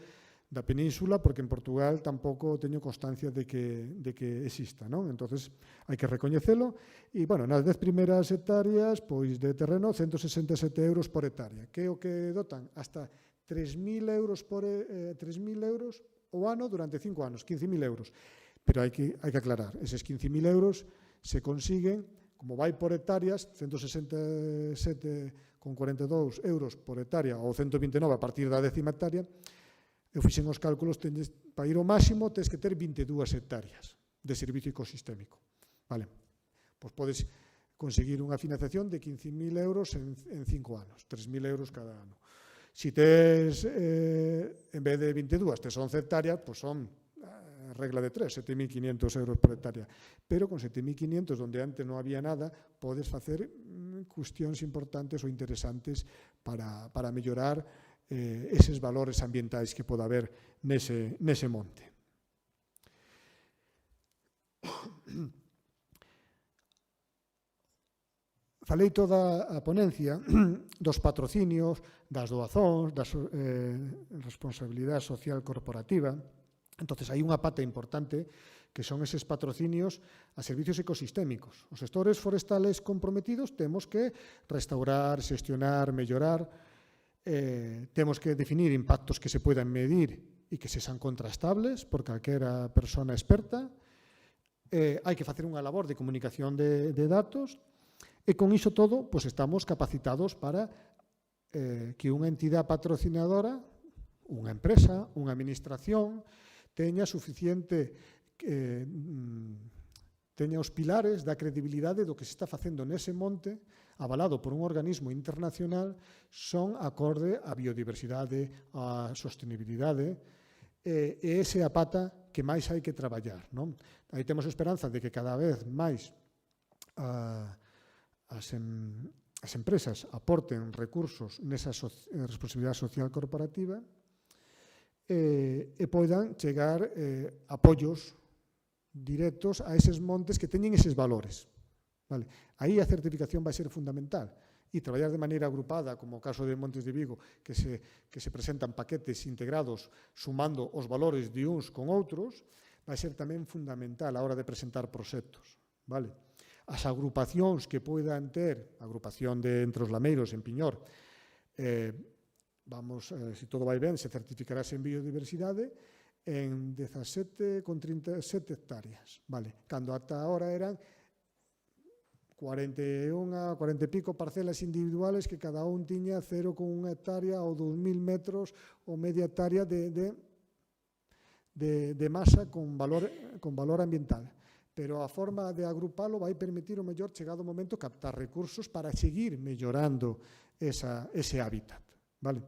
da península, porque en Portugal tampouco teño constancia de que exista, non? Entonces, hai que recoñecelo, e, bueno, nas 10 primeiras hectáreas, pois, de terreno, 167 euros por hectárea, que é o que dotan hasta 3.000 euros o ano durante 5 anos, 15.000 euros. Pero hai que aclarar, eses 15.000 euros se consiguen, como vai por hectáreas, 167,42 euros por hectárea ou 129 a partir da 10ª hectárea, eu fixen os cálculos, para ir ao máximo tens que ter 22 hectáreas de servicio ecosistémico. Vale? Pois podes conseguir unha financiación de 15.000 euros en 5 anos, 3.000 euros cada ano. Si tes, en vez de 22, tes 11 hectáreas, pois son regla de 3, 7.500 euros por hectárea. Pero con 7.500, donde antes non había nada, podes facer cuestións importantes ou interesantes para mellorar eses valores ambientais que pode haber nese monte. Falei toda a ponencia dos patrocinios, das doazóns, da responsabilidade social corporativa. Entón, hai unha pata importante que son eses patrocinios a servicios ecosistémicos. Os xestores forestales comprometidos temos que restaurar, xestionar, mellorar, temos que definir impactos que se poidan medir e que sexan contrastables por calquera persona experta. Hai que facer unha labor de comunicación de datos e con iso todo pues, estamos capacitados para que unha entidade patrocinadora, unha empresa, unha administración, teña suficiente teña os pilares da credibilidade do que se está facendo nese monte, avalado por un organismo internacional, son acorde á biodiversidade, á sostenibilidade, e esa é a pata que máis hai que traballar. Non? Aí temos esperanza de que cada vez máis as empresas aporten recursos nesa responsabilidade social corporativa e poidan chegar apoios directos a eses montes que teñen eses valores. Vale. Aí a certificación vai ser fundamental e traballar de maneira agrupada, como o caso de Montes de Vigo, que se presentan paquetes integrados sumando os valores de uns con outros, vai ser tamén fundamental a hora de presentar proxectos. Vale. As agrupacións que poidan ter, a agrupación de Entre os Lameiros en Piñor, se todo vai ben, se certificará en biodiversidade en 17,37 hectáreas. Vale. Cando ata ahora eran 40 e pico parcelas individuales que cada un tiña 0,1 hectárea ou 2.000 metros ou media hectárea de masa con valor ambiental. Pero a forma de agrupalo vai permitir o mellor chegado o momento captar recursos para seguir mellorando ese hábitat. Vale?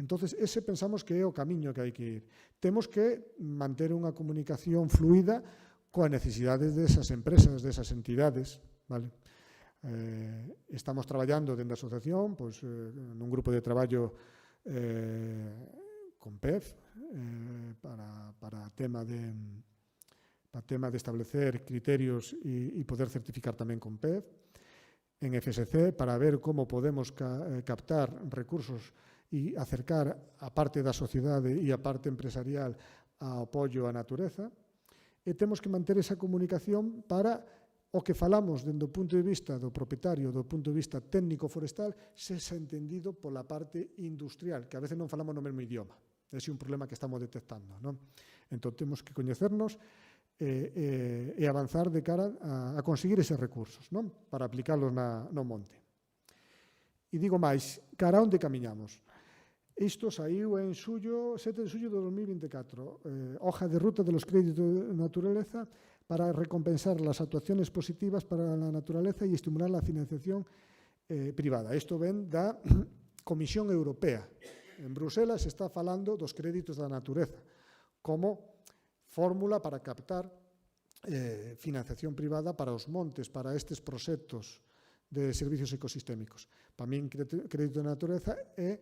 Entonces, ese pensamos que é o camiño que hai que ir. Temos que manter unha comunicación fluida coas necesidades desas empresas, desas entidades. Vale? Estamos traballando dentro da asociación nun grupo de traballo con PEF para tema de establecer criterios e poder certificar tamén con PEF, en FSC para ver como podemos captar recursos e acercar a parte da sociedade e a parte empresarial ao apoio á natureza, e temos que manter esa comunicación para o que falamos dentro do punto de vista do propietario, do punto de vista técnico forestal, sexa entendido pola parte industrial, que a veces non falamos no mesmo idioma. Ese é un problema que estamos detectando. Non? Entón, temos que coñecernos e avanzar de cara a conseguir eses recursos, non? Para aplicarlos no monte. E digo máis, cara onde camiñamos? Isto saiu en 7 de xullo de 2024, hoja de ruta de los créditos de naturaleza para recompensar las actuaciones positivas para la naturaleza y estimular la financiación privada. Isto ven da Comisión Europea. En Bruselas se está falando dos créditos da natureza como fórmula para captar financiación privada para os montes, para estes proxectos de servicios ecosistémicos. Para min, crédito da naturaleza é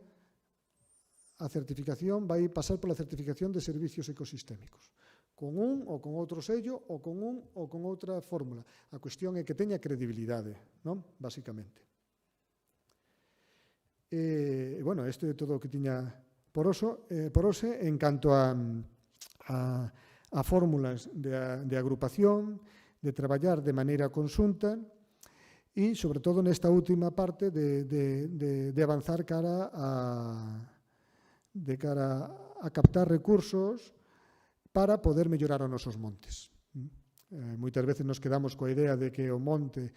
a certificación, vai pasar pola certificación de servicios ecosistémicos. Con un ou con outro sello, ou con un ou con outra fórmula. A cuestión é que teña credibilidade, non? Basicamente. Bueno, isto é todo o que tiña por hoxe en canto a fórmulas de agrupación, de traballar de maneira conxunta e, sobre todo, nesta última parte de avanzar cara a captar recursos para poder mellorar os nosos montes. Moitas veces nos quedamos coa idea de que o monte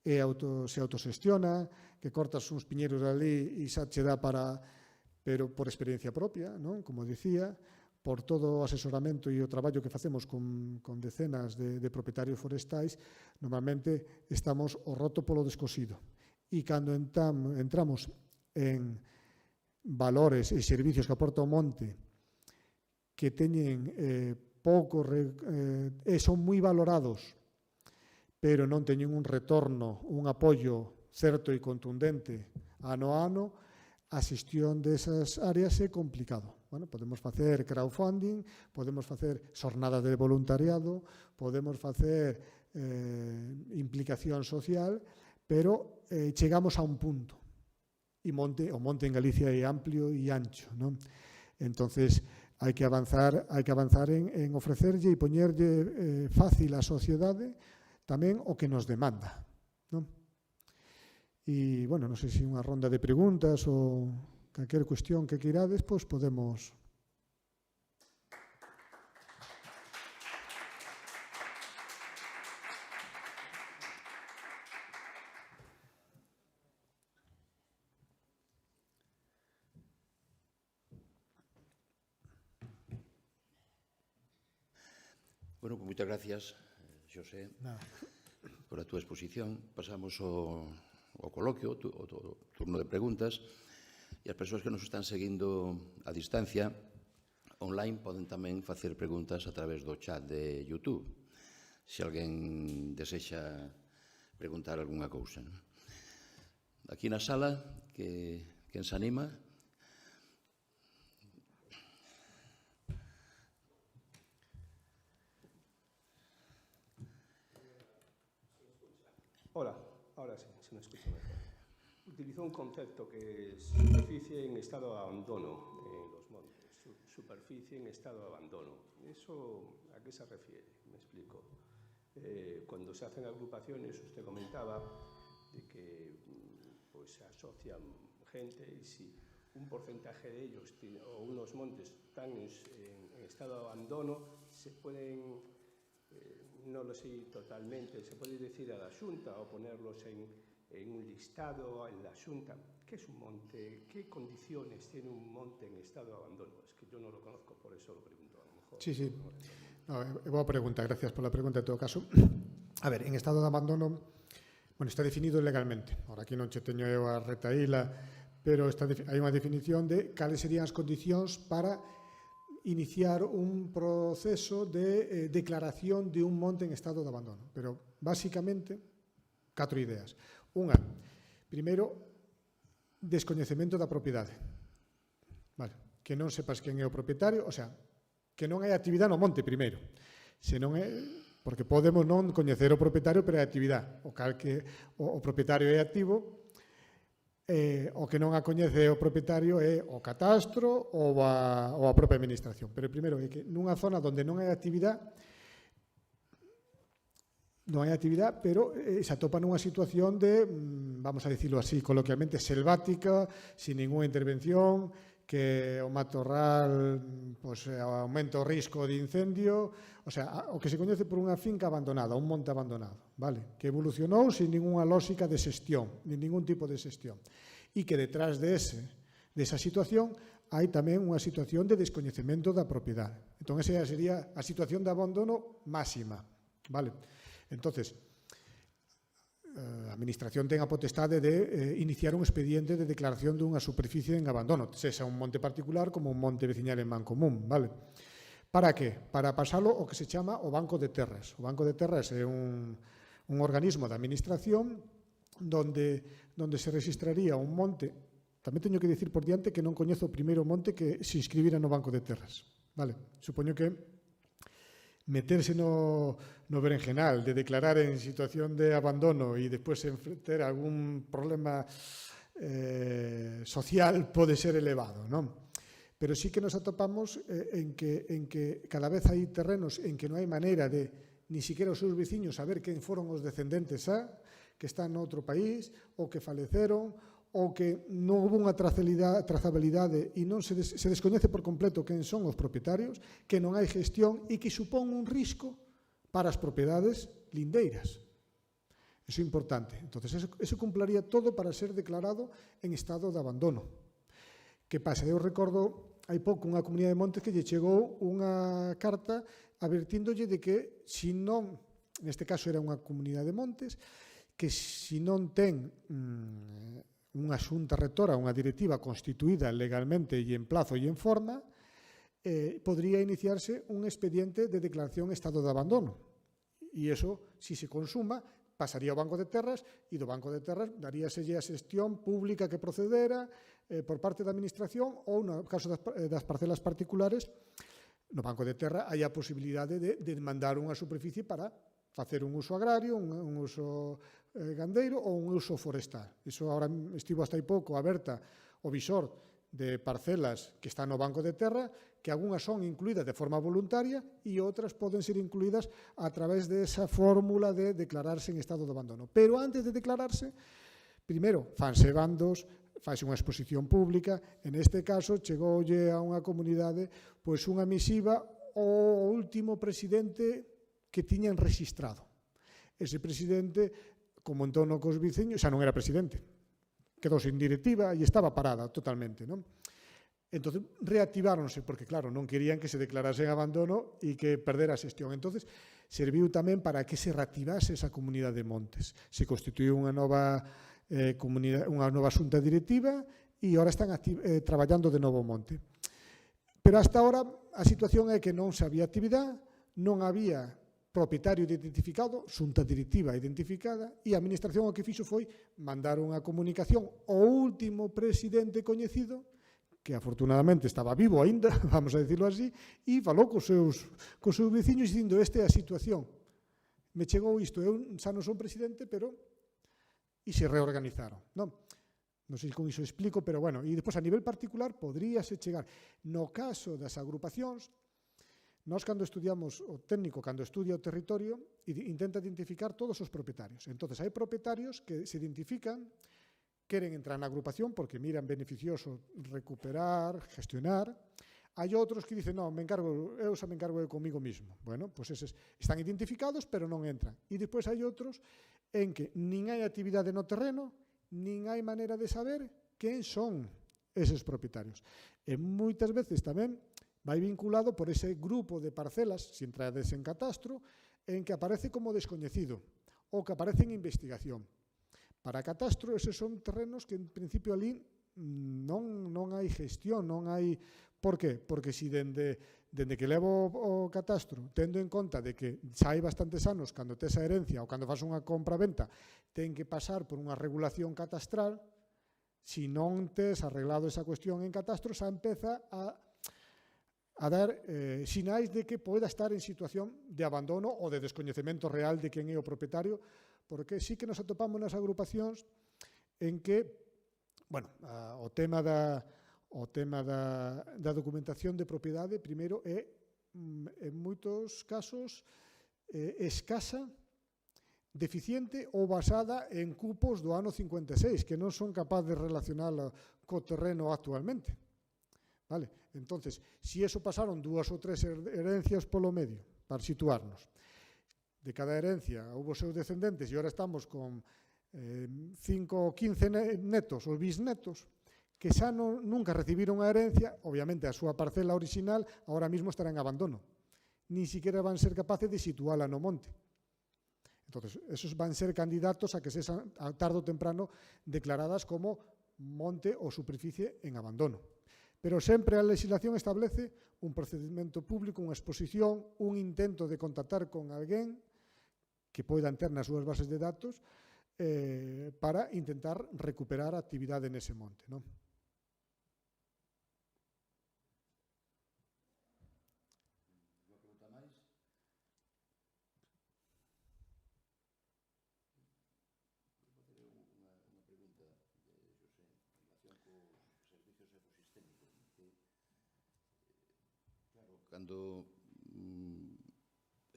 se autosestiona, que cortas uns piñeiros ali e xa che dá pero por experiencia propia, non? Como dicía, por todo o asesoramento e o traballo que facemos con decenas de propietarios forestais, normalmente estamos o roto polo descosido. E cando entramos en valores e servicios que aporta o monte que teñen son moi valorados, pero non teñen un retorno, un apoio certo e contundente ano a ano, a xestión desas áreas é complicado. Bueno, podemos facer crowdfunding, podemos facer xornada de voluntariado, podemos facer implicación social, pero chegamos a un punto. E o monte en Galicia é amplio e ancho, non? Entonces, hai que avanzar en ofrecerlle e poñerlle fácil á sociedade tamén o que nos demanda, non? E, bueno, non sei se unha ronda de preguntas ou calquer cuestión que queirades, pois podemos Bueno, pues moitas gracias, Xosé, por a túa exposición. Pasamos ao coloquio, o turno de preguntas, e as persoas que nos están seguindo a distancia online poden tamén facer preguntas a través do chat de YouTube, se alguén desexa preguntar algunha cousa. Aquí na sala, quen se anima? Hola, ahora sí, se me escucha mejor. Utilizó un concepto que es superficie en estado de abandono en los montes. Superficie en estado de abandono. ¿Eso a qué se refiere? Me explico. Cuando se hacen agrupaciones, usted comentaba de que pues, se asocian gente y si un porcentaje de ellos o unos montes están en estado de abandono, se pueden... no lo sé totalmente, se puede decir a la Xunta o ponerlos en un listado en la Xunta. ¿Qué es un monte? ¿Qué condiciones tiene un monte en estado de abandono? Es que yo no lo conozco, por eso lo pregunto. A lo mejor. Sí. No, boa pregunta, gracias por la pregunta en todo caso. A ver, en estado de abandono, bueno, está definido legalmente. Ahora aquí non che teño eu a retaíla, pero hai unha definición de cales serían as condicións para iniciar un proceso de declaración de un monte en estado de abandono. Pero, básicamente, 4 ideas. Unha, primeiro, descoñecemento da propiedade. Vale, que non sepas quen é o propietario, o sea, que non hai actividade no monte, primeiro. Se non é, porque podemos non coñecer o propietario, pero hai actividade. O cal que o propietario é activo, o que non a coñece o propietario é o catastro ou a propia administración. Pero primeiro é que nunha zona onde non hai actividade, pero se atopa nunha situación de, vamos a dicirlo así coloquialmente, selvática, sin ninguna intervención, que o matorral pues, aumenta o risco de incendio, o sea, o que se coñece por unha finca abandonada, un monte abandonado, vale? Que evolucionou sin ninguna lógica de xestión, nin ningún tipo de xestión. E que detrás desa situación hai tamén unha situación de descoñecemento da propiedade. Entón, esa sería a situación de abandono máxima, vale? Entonces, a Administración ten a potestade de iniciar un expediente de declaración dunha superficie en abandono, sexa un monte particular como un monte veciñal en mancomún, vale? Para que? Para pasalo o que se chama o Banco de Terras. O Banco de Terras é un organismo de administración donde se registraría un monte. Tamén teño que dicir por diante que non coñezo o primeiro monte que se inscribira no Banco de Terras, vale? Supoño que meterse no berenjenal de declarar en situación de abandono e despois enfrentar algún problema social pode ser elevado, non? Pero sí que nos atopamos en que cada vez hai terrenos en que non hai maneira de ni siquiera os seus veciños saber quen foron os descendentes que están noutro país ou que faleceron ou que non houve unha trazabilidade e non se descoñece por completo quen son os propietarios, que non hai gestión e que supón un risco para as propiedades lindeiras. Eso é importante. Entonces, eso cumplaría todo para ser declarado en estado de abandono. Que pasa? Eu recordo hai pouco unha comunidade de montes que lle chegou unha carta advertíndolle de que se non, neste caso era unha comunidade de montes, que se non ten unha xunta rectora, unha directiva constituída legalmente e en plazo e en forma, podría iniciarse un expediente de declaración en estado de abandono. E iso, se consuma, pasaría ao Banco de Terras e do Banco de Terras daríaselle a xestión pública que procedera por parte da Administración ou, no caso das parcelas particulares, no Banco de Terra hai a posibilidade de demandar unha superficie para facer un uso agrario, un uso gandeiro ou un uso forestal. Iso agora estivo hasta hai pouco aberta o visor de parcelas que están no Banco de Terra, que algunhas son incluídas de forma voluntaria e outras poden ser incluídas a través desa fórmula de declararse en estado de abandono. Pero antes de declararse, primeiro, fanse bandos, faise unha exposición pública, en este caso chegoulle a unha comunidade pois unha misiva ao último presidente que tiñan registrado. Ese presidente comentou no cos veciños, xa non era presidente, quedou sin directiva e estaba parada totalmente, non? Entón, reactiváronse, porque, claro, non querían que se declarase en abandono e que perdera a xestión. Entón, serviu tamén para que se reactivase esa comunidade de montes. Se constituiu unha nova xunta directiva e agora están traballando de novo monte. Pero hasta ahora a situación é que non se había actividade, non había propietario identificado, xunta directiva identificada, e a administración o que fixo foi mandar unha comunicación ao último presidente coñecido, que afortunadamente estaba vivo aínda, vamos a decirlo así, e falou cos seus veciños dicindo: esta é a situación, me chegou isto, eu xa non son presidente, pero... E se reorganizaron, non? Non sei con iso explico, pero bueno, e depois a nivel particular podríase chegar. No caso das agrupacións, nós cando estudiamos, o técnico cando estudia o territorio, intenta identificar todos os propietarios. Entón, hai propietarios que se identifican, queren entrar na agrupación porque miran beneficioso recuperar, gestionar. Hai outros que dicen: non, eu xa me encargo comigo mismo. Bueno, pois eses están identificados, pero non entran. E depois hai outros en que nin hai actividade no terreno, nin hai maneira de saber quen son eses propietarios. E moitas veces tamén vai vinculado por ese grupo de parcelas, se entrades en catastro, en que aparece como descoñecido ou que aparece en investigación. Para catastro, eses son terrenos que en principio ali non hai gestión, non hai... Por qué? Porque se dende que levo o catastro, tendo en conta de que xa hai bastantes anos, cando tes a herencia ou cando faz unha compra-venta, ten que pasar por unha regulación catastral, se non tes arreglado esa cuestión en catastro, xa empeza a dar sinais de que poida estar en situación de abandono ou de descoñecemento real de quen é o propietario, porque sí que nos atopamos nas agrupacións en que, bueno, o tema da documentación de propiedade, primeiro, é, en moitos casos, escasa, deficiente ou basada en cupos do ano 56, que non son capaces de relacionala co terreno actualmente. Vale? Entonces, se iso pasaron 2 ou 3 herencias polo medio, para situarnos, de cada herencia houve seus descendentes e agora estamos con 5 ou 15 netos ou bisnetos que xa nunca recibiron a herencia, obviamente a súa parcela original agora mesmo estará en abandono. Ni siquiera van ser capaces de situala no monte. Entón, esos van ser candidatos a que sexan tarde ou temprano declaradas como monte ou superficie en abandono. Pero sempre a legislación establece un procedimento público, unha exposición, un intento de contactar con alguén que poidan ter nas súas bases de datos para intentar recuperar a actividade nese monte, non? Unha pregunta máis? Unha pregunta de José en relación cos servicios ecosistémicos. Claro, cando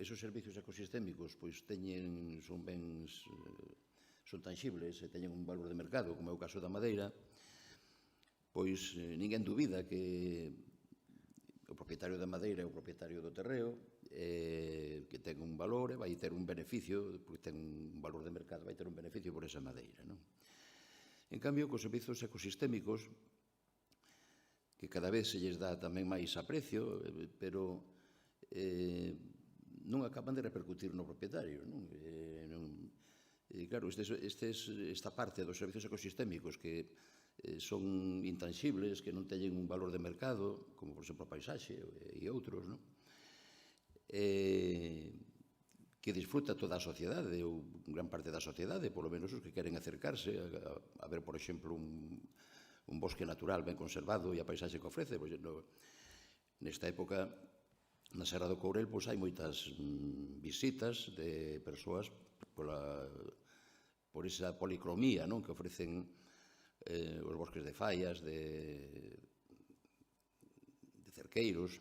esos servicios ecosistémicos pois son bens son tangibles e teñen un valor de mercado, como é o caso da madeira, pois ninguén dubida que o propietario da madeira é o propietario do terreo, que ten un valor e vai ter un beneficio, porque ten un valor de mercado, vai ter un beneficio por esa madeira, non? En cambio, cos servicios ecosistémicos, que cada vez se lles dá tamén máis aprecio, pero non acaban de repercutir no propietario, non? Claro, esta parte dos servicios ecosistémicos que son intangibles, que non teñen un valor de mercado, como por exemplo a paisaxe e outros, non? Que disfruta toda a sociedade, ou gran parte da sociedade, polo menos os que queren acercarse a ver, por exemplo, un bosque natural ben conservado e a paisaxe que ofrece. Nesta época, na Serra do Courel, hai moitas visitas de persoas por esa policromía que ofrecen os bosques de faias, de cerqueiros.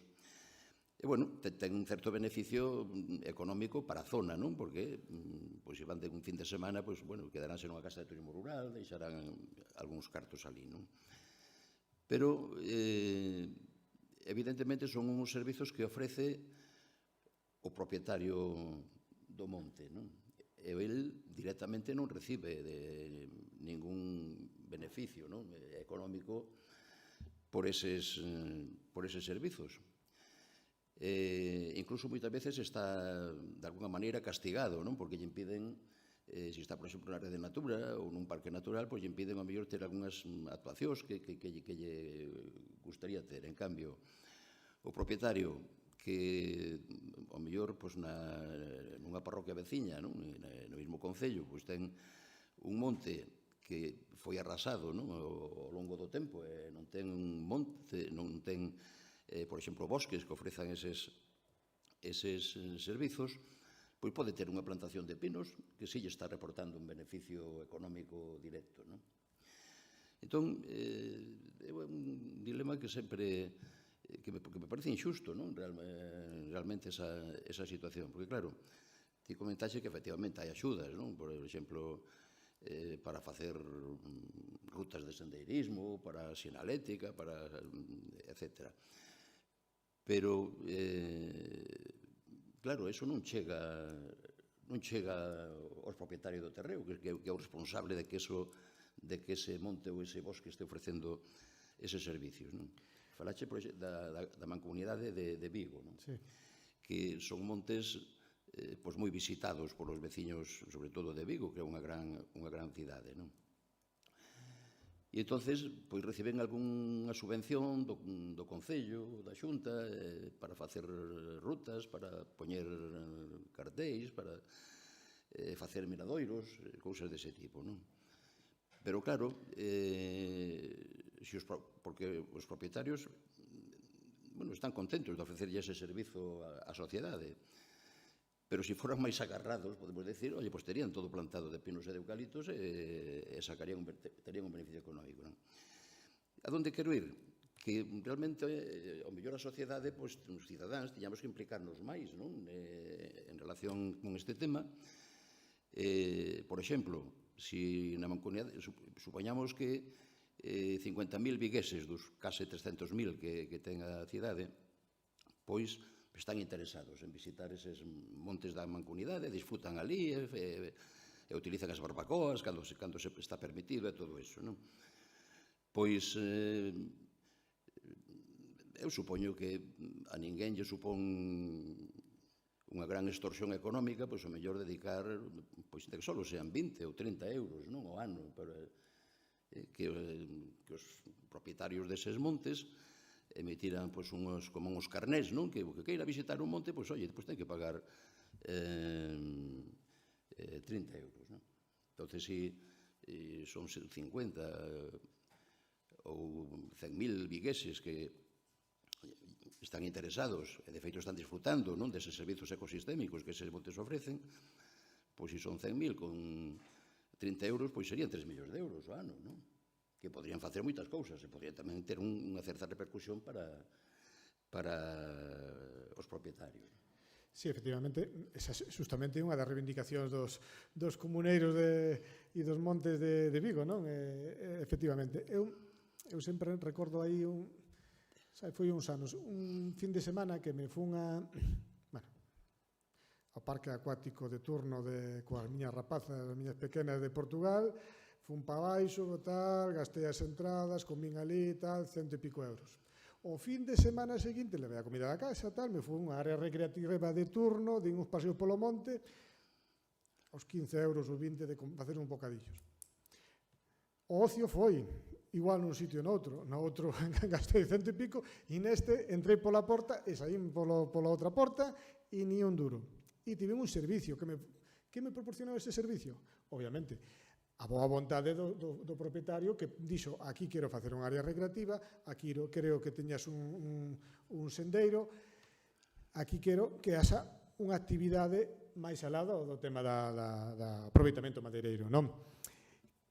E, bueno, ten un certo beneficio económico para a zona, non? Porque, se van de un fin de semana, quedaránse nunha casa de turismo rural, deixarán algúns cartos ali, non? Pero, evidentemente, son uns servizos que ofrece o propietario do monte, non? E el directamente non recibe ningún beneficio económico por eses servizos. Incluso moitas veces está, de alguna maneira, castigado, non? Porque lle impiden, se está, por exemplo, na rede natura ou nun parque natural, pois lle impiden, ao mellor, ter algunhas actuacións que lle gustaría ter. En cambio, o propietario que, ao mellor, nunha parroquia veciña, no mesmo concello, pois ten un monte que foi arrasado ao longo do tempo, non ten un monte, non ten, por exemplo, bosques que ofrezan eses servizos, pois pode ter unha plantación de pinos que sí lle está reportando un beneficio económico directo. Entón, é un dilema que sempre que me parece injusto, realmente esa situación, porque claro, ti comentaxe que efectivamente hai axudas, por exemplo, para facer rutas de sendeirismo, para sinalética, etcétera. Pero, claro, eso non chega aos propietarios do terreo, que é o responsable de que ese monte ou ese bosque este ofrecendo eses servicios. Falache da mancomunidade de Vigo, que son montes moi visitados polos veciños, sobre todo de Vigo, que é unha gran cidade. E entonces reciben algunha subvención do Concello, da Xunta, para facer rutas, para poñer cartéis, para facer miradoiros, cousas dese tipo. Pero claro, porque os propietarios están contentos de ofrecerlle ese servizo á sociedade, pero se foran máis agarrados, podemos decir, pois terían todo plantado de pinos e de eucaliptos e terían un beneficio económico. A donde quero ir? Que realmente, ao mellor a sociedade, os cidadáns, tiñamos que implicarnos máis en relación con este tema. Por exemplo, se na mancomunidade, supoñamos que 50.000 vigueses dos case 300.000 que ten a cidade, pois están interesados en visitar eses montes da mancomunidade, disfrutan ali e utilizan as barbacoas cando se está permitido e todo iso. Pois eu supoño que a ninguén lle supón unha gran extorsión económica, pois o mellor dedicar, pois que só sean 20 ou 30 euros ao ano, que os propietarios deses montes emitiran como uns carnés, que o que queira visitar un monte, pois ten que pagar 30 euros. Entón, se son 50 ou 100.000 vigueses que están interesados e de feito están disfrutando deses servizos ecosistémicos que eses montes ofrecen, pois se son 100.000 con 30 euros, pois serían 3 millóns de euros ao ano, que podrían facer moitas cousas e podrían tamén ter unha certa repercusión para os propietarios. Sí, efectivamente, esa é justamente unha das reivindicacións dos comuneiros e dos montes de Vigo, non? Efectivamente, eu sempre recordo aí foi uns anos, un fin de semana que me fun ao parque acuático de turno coas miñas rapazas, as miñas pequenas de Portugal. Fun para baixo, tal, gastei as entradas, comín ali, tal, 100 e pico euros. O fin de semana seguinte, levei a comida da casa, tal, me fui a unha área recreativa de turno, din uns paseos polo monte, aos 15 euros ou 20 de facer un bocadillos. O ocio foi igual nun sitio e noutro. No outro gastei 100 e pico, e neste entrei pola porta e saín pola outra porta e ni un duro. E tive un servicio. Que me proporcionou ese servicio? Obviamente, a boa vontade do propietario que dixo, aquí quero facer unha área recreativa, aquí creo que teñas un sendeiro, aquí quero que haxa unha actividade máis alá do tema do aproveitamento madeireiro, non?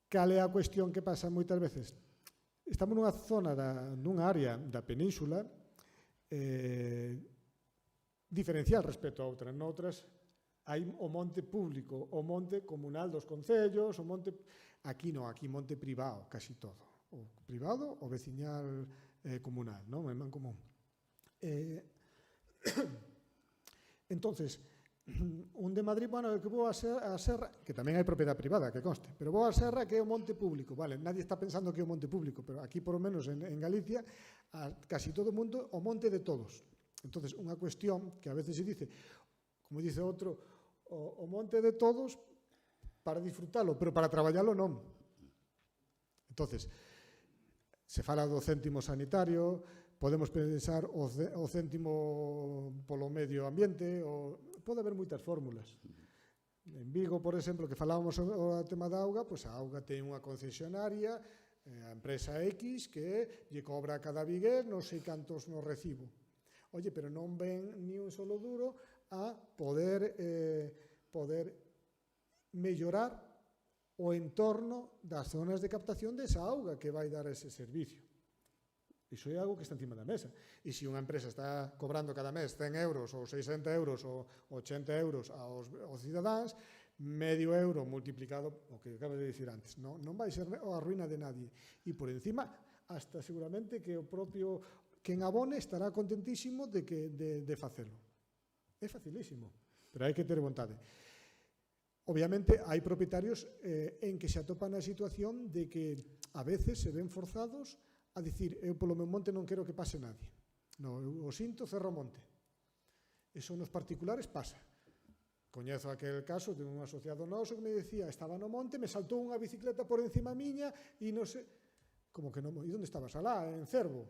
Cal é a cuestión que pasa moitas veces? Estamos nunha zona, nunha área da península diferencial respecto a outras. Noutras hai o monte público, o monte comunal dos concellos, o monte... Aquí non, aquí monte privado, casi todo. O privado, o veciñal comunal, non? É man común. Entonces, un de Madrid, bueno, que vou a Serra, que tamén hai propiedade privada, que conste, pero vou a Serra que é o monte público, vale, nadie está pensando que é o monte público, pero aquí, por lo menos, en Galicia, casi todo o mundo, o monte de todos. Entonces, unha cuestión que a veces se dice, como dice outro, o monte de todos para disfrutalo, pero para traballalo non. Entonces, se fala do céntimo sanitario, podemos pensar o céntimo polo medio ambiente, pode haber moitas fórmulas. En Vigo, por exemplo, que falábamos o tema da auga, pois a auga ten unha concesionaria, a empresa X, que lle cobra a cada vigués non sei cantos no recibo. Oye, pero non ven ni un solo duro a poder mellorar o entorno das zonas de captación desa auga que vai dar ese servicio. Iso é algo que está encima da mesa. E se unha empresa está cobrando cada mes 100 euros ou 60 euros ou 80 euros aos cidadáns, medio euro multiplicado, o que acabo de dicir antes, non vai ser a ruína de nadie. E por encima, hasta seguramente que o propio quen abone estará contentísimo de facelo. É facilísimo, pero hai que ter vontade. Obviamente, hai propietarios en que se atopan a situación de que a veces se ven forzados a dicir, eu polo meu monte non quero que pase nadie. Non, eu o sinto, cerro o monte. Eso nos particulares pasa. Coñezo aquel caso de un asociado noso que me decía, estaba no monte, me saltou unha bicicleta por encima miña e non sei... Como que non? E onde estabas? Alá, en Cervo.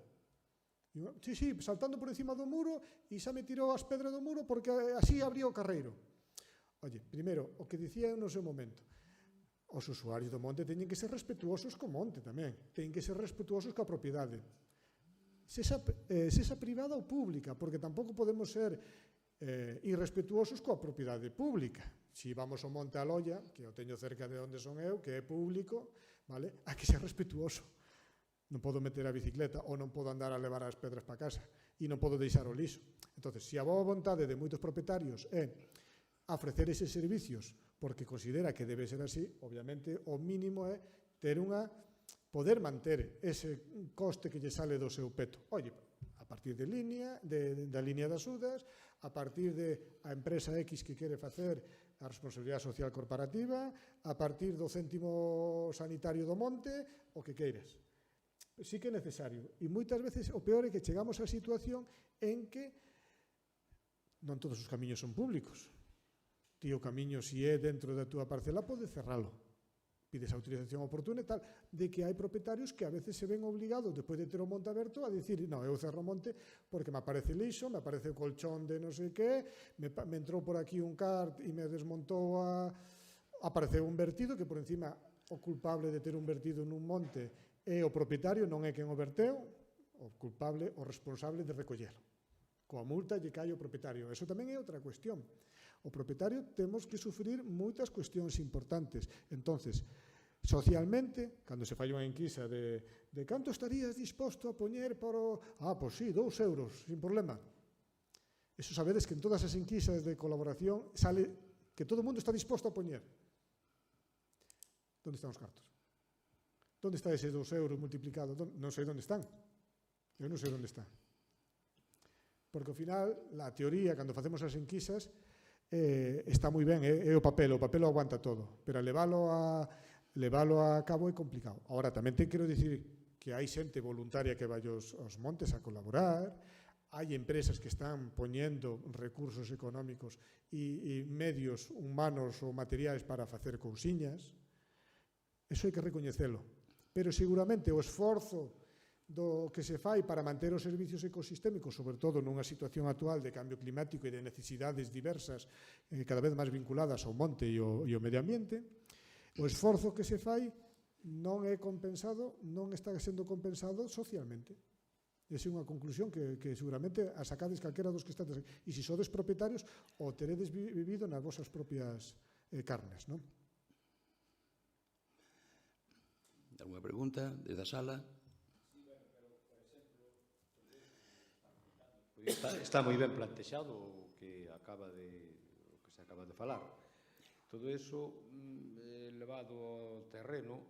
Sí, saltando por encima do muro e xa me tirou as pedras do muro porque así abría o carreiro. Oye, primeiro, o que dicía no seu momento, os usuarios do monte teñen que ser respetuosos co monte tamén, teñen que ser respetuosos coa propiedade. Sesa privada ou pública, porque tampouco podemos ser irrespetuosos coa propiedade pública. Se vamos ao monte Aloia, que o teño cerca de onde son eu, que é público, vale? Hai que ser respetuoso. Non podo meter a bicicleta ou non podo andar a levar as pedras para casa e non podo deixar o lixo. Entón, se a boa vontade de moitos propietarios é ofrecer eses servicios porque considera que debe ser así, obviamente o mínimo é poder manter ese coste que lle sale do seu peto. Oye, a partir da liña das UDAs, a partir da empresa X que quere facer a responsabilidade social corporativa, a partir do céntimo sanitario do monte, o que queiras. Sí que é necesario. E moitas veces o peor é que chegamos á situación en que non todos os camiños son públicos. Ti o camiño, se é dentro da túa parcela, pode cerralo. Pides a utilización oportuna e tal, de que hai propietarios que a veces se ven obligados, despois de ter o monte aberto, a dicir, non, eu cerro o monte porque me aparece lixo, me aparece o colchón de non sei que, me entrou por aquí un kart e me desmontou apareceu un vertido, que por encima o culpable de ter un vertido nun monte é o propietario, non é quen o verteu, o culpable, o responsable de recollelo. Coa multa lle cae o propietario. Eso tamén é outra cuestión. O propietario temos que sufrir moitas cuestións importantes. Entonces, socialmente, cando se fai unha enquisa de canto estarías disposto a poñer para... pois sí, 2 euros, sin problema. Eso sabedes que en todas as enquisas de colaboración sale que todo o mundo está disposto a poñer. Onde están os cartos? Onde está ese 2 euros multiplicado? Non sei onde están. Eu non sei onde están. Porque ao final, a teoría, cando facemos as enquisas, está moi ben, é o papel aguanta todo, pero leválo a cabo é complicado. Ahora, tamén te quero dicir que hai xente voluntaria que vai aos montes a colaborar, hai empresas que están poñendo recursos económicos e medios humanos ou materiais para facer cousiñas. Eso hai que recoñecelo. Pero seguramente o esforzo do que se fai para manter os servicios ecosistémicos, sobre todo nunha situación actual de cambio climático e de necesidades diversas cada vez máis vinculadas ao monte e ao medio ambiente, o esforzo que se fai non é compensado, non está sendo compensado socialmente. Esa é unha conclusión que seguramente a sacades calquera dos que estades aquí. E se sodes propietarios, o teredes vivido nas vosas propias carnes, non? Alguna pregunta desde a sala? Está moi ben plantexado o que se acaba de falar. Todo iso levado ao terreno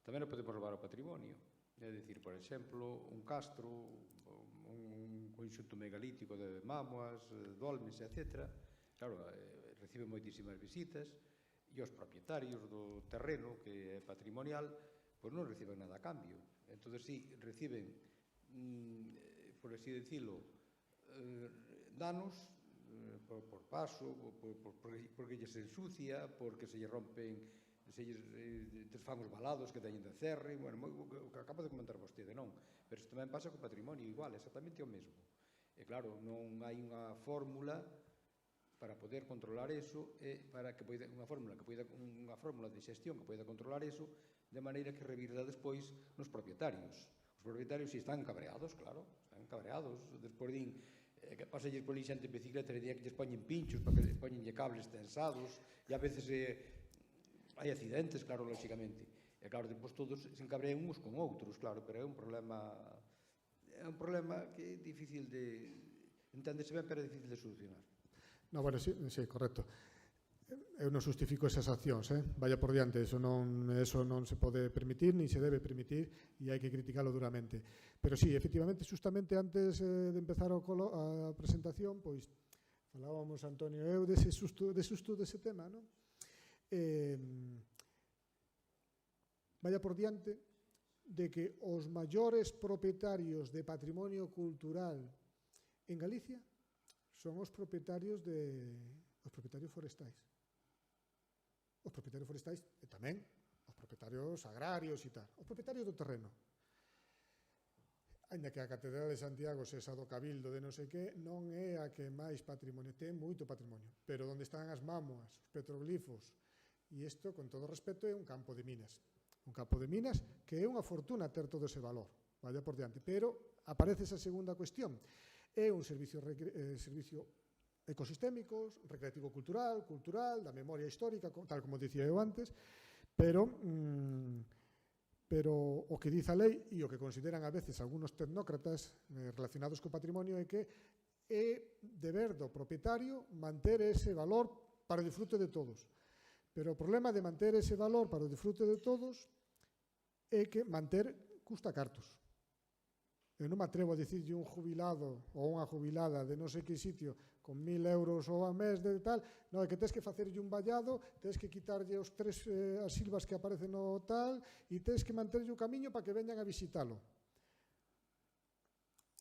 tamén o podemos levar ao patrimonio. É dicir, por exemplo, un castro, un conxunto megalítico de mámoas, dolmes, etc. Claro, recibe moitísimas visitas, e os propietarios do terreno, que é patrimonial, pois non reciben nada a cambio. Entón, sí, reciben, por así decirlo, danos por paso, porque lles se ensucia, porque se lle rompen, se lles desfan os valados que teñen de cerre, bueno, o que acaba de comentar vostede, non? Pero isto tamén pasa co patrimonio igual, exactamente o mesmo. E claro, non hai unha fórmula para poder controlar eso, para que poida unha fórmula de xestión que poida controlar eso, de maneira que revirda despois nos propietarios. Os propietarios si están cabreados, claro, están cabreados, despois din que pasallles por xente en bicicleta e día que lles poñen pinchos, para que lles poñenlle cables tensados, e a veces hai accidentes, claro, lóxicamente. E claro, depois todos se encabrean uns con outros, claro, pero é un problema que é difícil de enténdese ben, pero é difícil de solucionar. No, bueno, sí, correcto. Eu non justifico esas accións, vaya por diante, eso non se pode permitir, nin se debe permitir, e hai que criticalo duramente. Pero sí, efectivamente, justamente antes de empezar a presentación, pois, falábamos Antonio e eu dese susto dese tema, non? Vaya por diante de que os maiores propietarios de patrimonio cultural en Galicia son os propietarios forestais. Os propietarios forestais e tamén os propietarios agrarios e tal. Os propietarios do terreno. Ainda que a Catedral de Santiago sexa do Cabildo de non sei que, non é a que máis patrimonio ten, moito patrimonio. Pero onde están as mámoas, os petroglifos, e isto, con todo respeto, é un campo de minas. Un campo de minas que é unha fortuna ter todo ese valor. Vaya por diante. Pero aparece esa segunda cuestión. É un servicio ecosistémico, recreativo-cultural, da memoria histórica, tal como dicía eu antes, pero o que diz a lei e o que consideran a veces algunos tecnócratas relacionados co patrimonio é que é deber do propietario manter ese valor para o disfrute de todos. Pero o problema de manter ese valor para o disfrute de todos é que manter custa cartos. Eu non me atrevo a dicirlle un jubilado ou unha jubilada de non sei que sitio con 1.000 euros ao mes de tal, non, é que tens que facerlle un vallado, tens que quitarlle os 3 as silvas que aparecen no tal e tens que manterlle o camiño para que veñan a visitalo.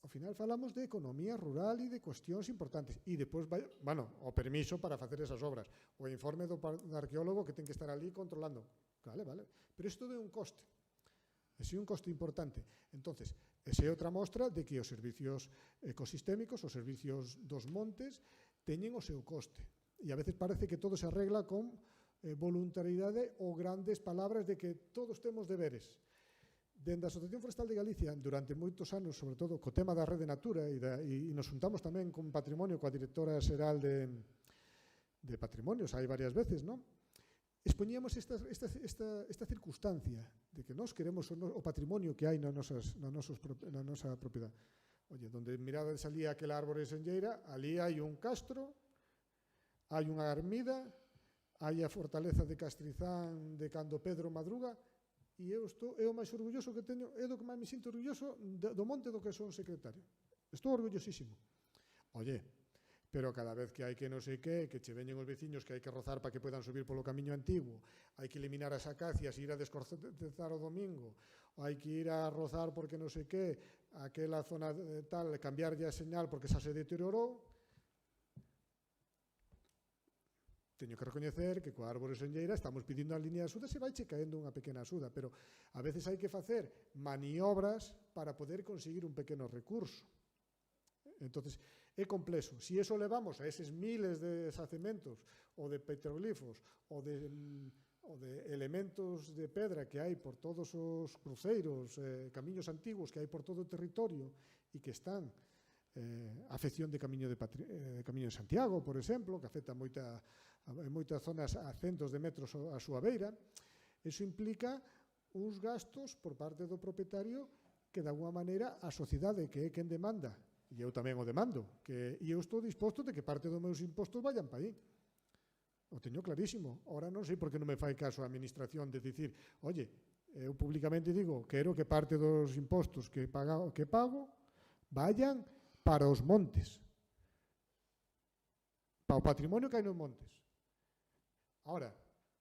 Ao final falamos de economía rural e de cuestións importantes. E depois, bueno, o permiso para facer esas obras, o informe do arqueólogo que ten que estar ali controlando. Vale. Pero isto é un coste. É un coste importante. Entonces, esa é outra mostra de que os servicios ecosistémicos, os servicios dos montes, teñen o seu coste. E a veces parece que todo se arregla con voluntariedade ou grandes palabras de que todos temos deberes. Dende a Asociación Forestal de Galicia, durante moitos anos, sobre todo co tema da Rede Natura, e nos juntamos tamén con Patrimonio, coa directora xeral de Patrimonios, hai varias veces, non? Expoñíamos esta circunstancia de que nós queremos o patrimonio que hai na nosa propiedade. Oye, donde mirades ali aquela árbore senlleira, ali hai un castro, hai unha ermida, hai a fortaleza de Castrizán de cando Pedro madruga, e eu o máis orgulloso que teño, é do que máis me sinto orgulloso do monte do que son secretario. Estou orgullosísimo. Oye, pero cada vez que hai que non sei que che veñen os veciños que hai que rozar para que podan subir polo camiño antigo, hai que eliminar as acacias e ir a descortezar o domingo, ou hai que ir a rozar porque non sei que, aquela zona tal, cambiarlle a señal porque xa se deteriorou. Teño que recoñecer que coa árbore senlleira estamos pedindo a línea de axuda, se vai che caendo unha pequena axuda, pero a veces hai que facer maniobras para poder conseguir un pequeno recurso. Entonces, é complexo. Si eso levamos a eses miles de deshacementos ou de petroglifos ou de elementos de pedra que hai por todos os cruceiros, camiños antigos que hai por todo o territorio e que están a afección de camiño en Santiago, por exemplo, que afecta en moitas zonas a centos de metros a súa beira, eso implica uns gastos por parte do propietario que, de alguma maneira, a sociedade, que é quen demanda, e eu tamén o demando, e eu estou disposto de que parte dos meus impostos vayan para aí. O teño clarísimo. Ora non sei por que non me fai caso a administración de dicir, oye, eu públicamente digo, quero que parte dos impostos que pago vayan para os montes, para o patrimonio que hai nos montes. Ahora,